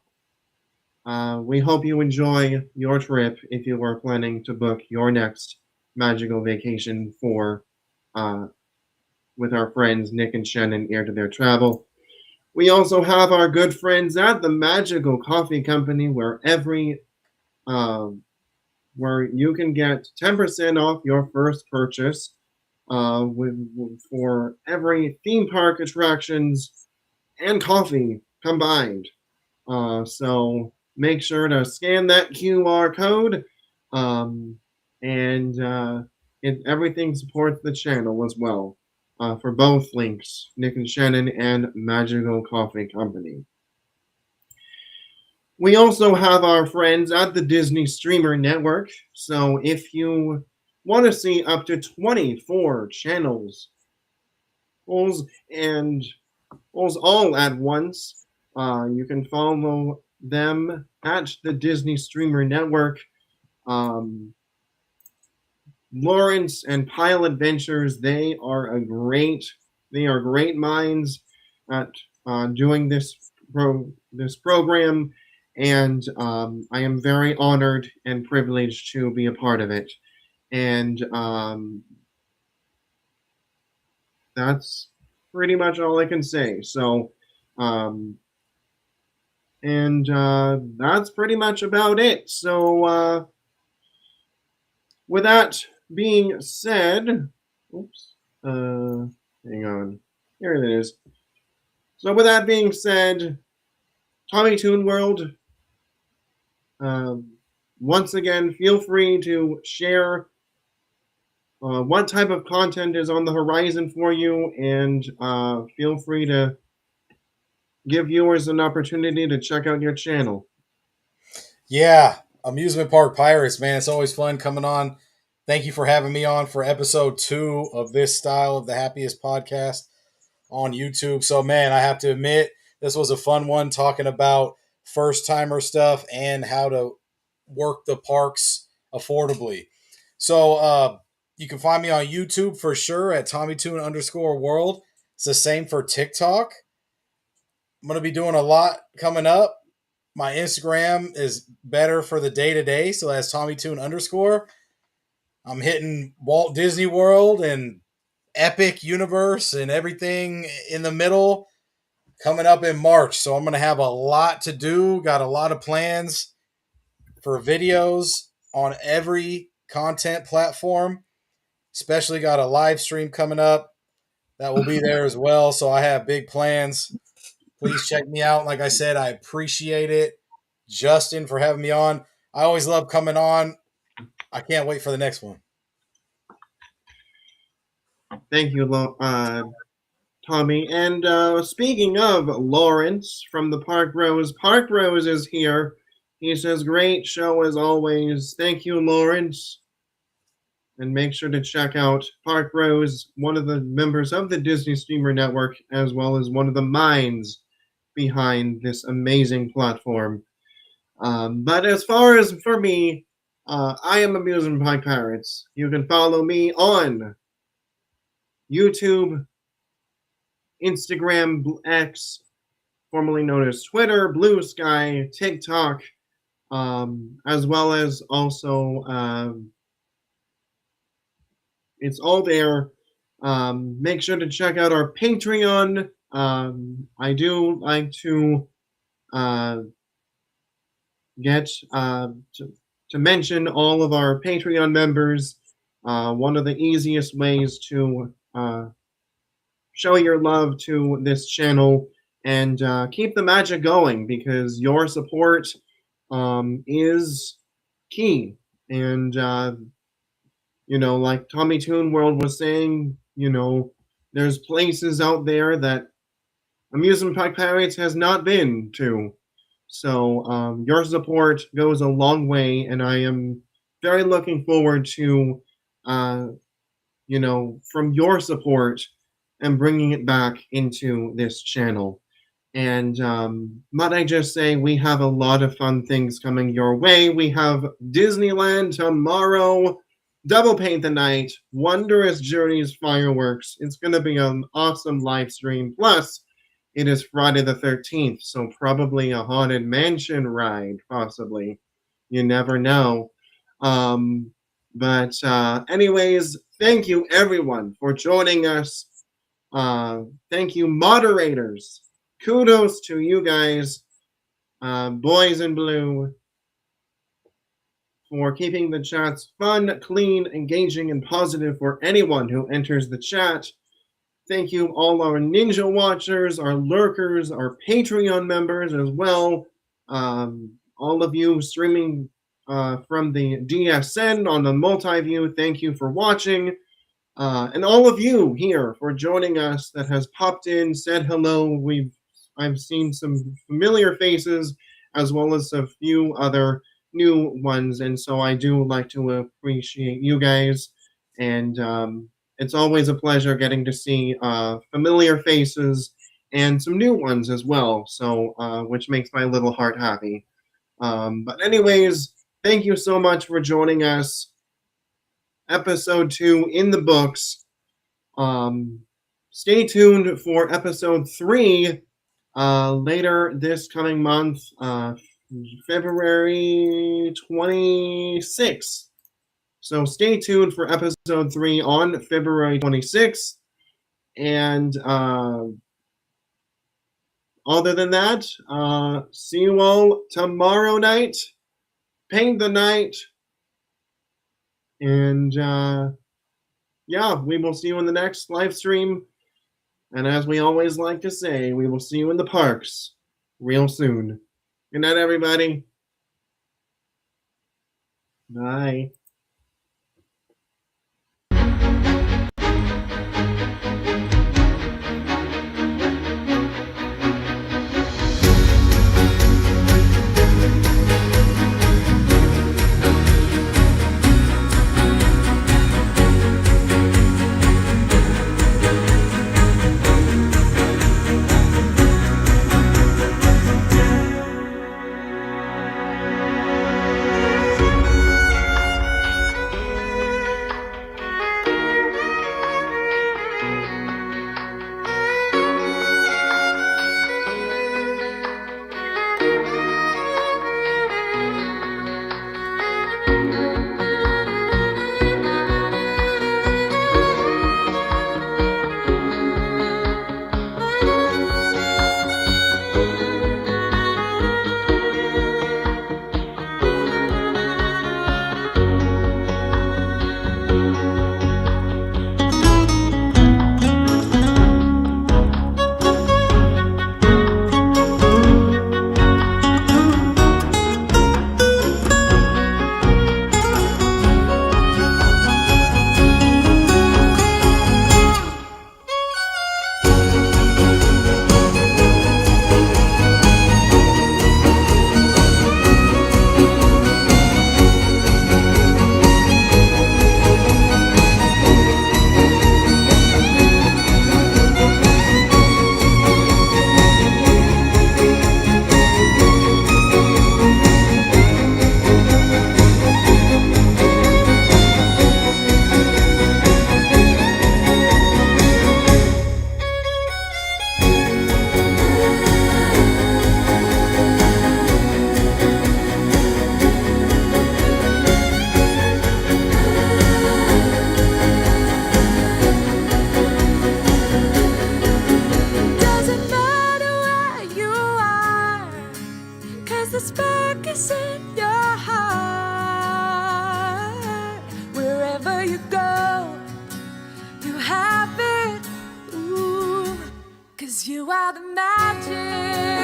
we hope you enjoy your trip if you are planning to book your next magical vacation for uh, with our friends Nick and Shannon here to their travel. We also have our good friends at the Magical Coffee Company, uh, where you can get 10% off your first purchase for every theme park attractions and coffee combined. So make sure to scan that QR code, um, and everything supports the channel as well. For both links, Nick and Shannon and Magical Coffee Company. We also have our friends at the Disney Streamer Network. So if you want to see up to 24 channels, and all at once, you can follow them at the Disney Streamer Network. Um, Lawrence and Pile Adventures, they are great minds at doing this program, and I am very honored and privileged to be a part of it. And that's pretty much all I can say. So, um, and that's pretty much about it. So, with that being said, oops, hang on. Here it is. So with that being said, Tommy Toon World, um, once again, feel free to share what type of content is on the horizon for you, and feel free to give viewers an opportunity to check out your channel. Yeah, Amusement Park Pirates, man. It's always fun coming on. Thank you for having me on for episode 2 of this style of the happiest podcast on YouTube. So, man, I have to admit, this was a fun one talking about first timer stuff and how to work the parks affordably. So, you can find me on YouTube for sure at TommyToon_world. It's the same for TikTok. I'm going to be doing a lot coming up. My Instagram is better for the day to day, so that's TommyToon_. I'm hitting Walt Disney World and Epic Universe and everything in the middle coming up in March. So I'm going to have a lot to do. Got a lot of plans for videos on every content platform. Especially got a live stream coming up that will be there as well. So I have big plans. Please check me out. Like I said, I appreciate it, Justin, for having me on. I always love coming on. I can't wait for the next one. Thank you, Tommy. And speaking of Lawrence from the Park Rose is here. He says, great show as always. Thank you, Lawrence. And make sure to check out Park Rose, one of the members of the Disney Streamer Network, as well as one of the minds behind this amazing platform. But as far as for me, I am Amusement Park Pirates. You can follow me on YouTube, Instagram, X, formerly known as Twitter, Blue Sky, TikTok, as well as also it's all there. Make sure to check out our Patreon. I do like to get to mention all of our Patreon members. One of the easiest ways to show your love to this channel and keep the magic going, because your support is key. And like Tommy Toon World was saying, there's places out there that Amusement Park Pirates has not been to. So your support goes a long way, and I am very looking forward to, from your support and bringing it back into this channel. And might I just say, we have a lot of fun things coming your way. We have Disneyland tomorrow, Double Paint the Night, Wondrous Journeys fireworks. It's going to be an awesome live stream. Plus, it is Friday the 13th, so probably a Haunted Mansion ride, possibly. You never know. But anyways, thank you everyone for joining us. Thank you, moderators. Kudos to you guys, boys in blue, for keeping the chats fun, clean, engaging, and positive for anyone who enters the chat. Thank you, all our Ninja Watchers, our Lurkers, our Patreon members as well. All of you streaming from the DSN on the multi-view, thank you for watching. And all of you here for joining us that has popped in, said hello. I've seen some familiar faces as well as a few other new ones, and so I do like to appreciate you guys. And it's always a pleasure getting to see familiar faces and some new ones as well. So which makes my little heart happy. But anyways, thank you so much for joining us. Episode 2 in the books. Stay tuned for episode 3 later this coming month, February 26th. So stay tuned for episode 3 on February 26th. And other than that, see you all tomorrow night. Paint the night. And yeah, we will see you in the next live stream. And as we always like to say, we will see you in the parks real soon. Good night, everybody. Bye. You are the magic.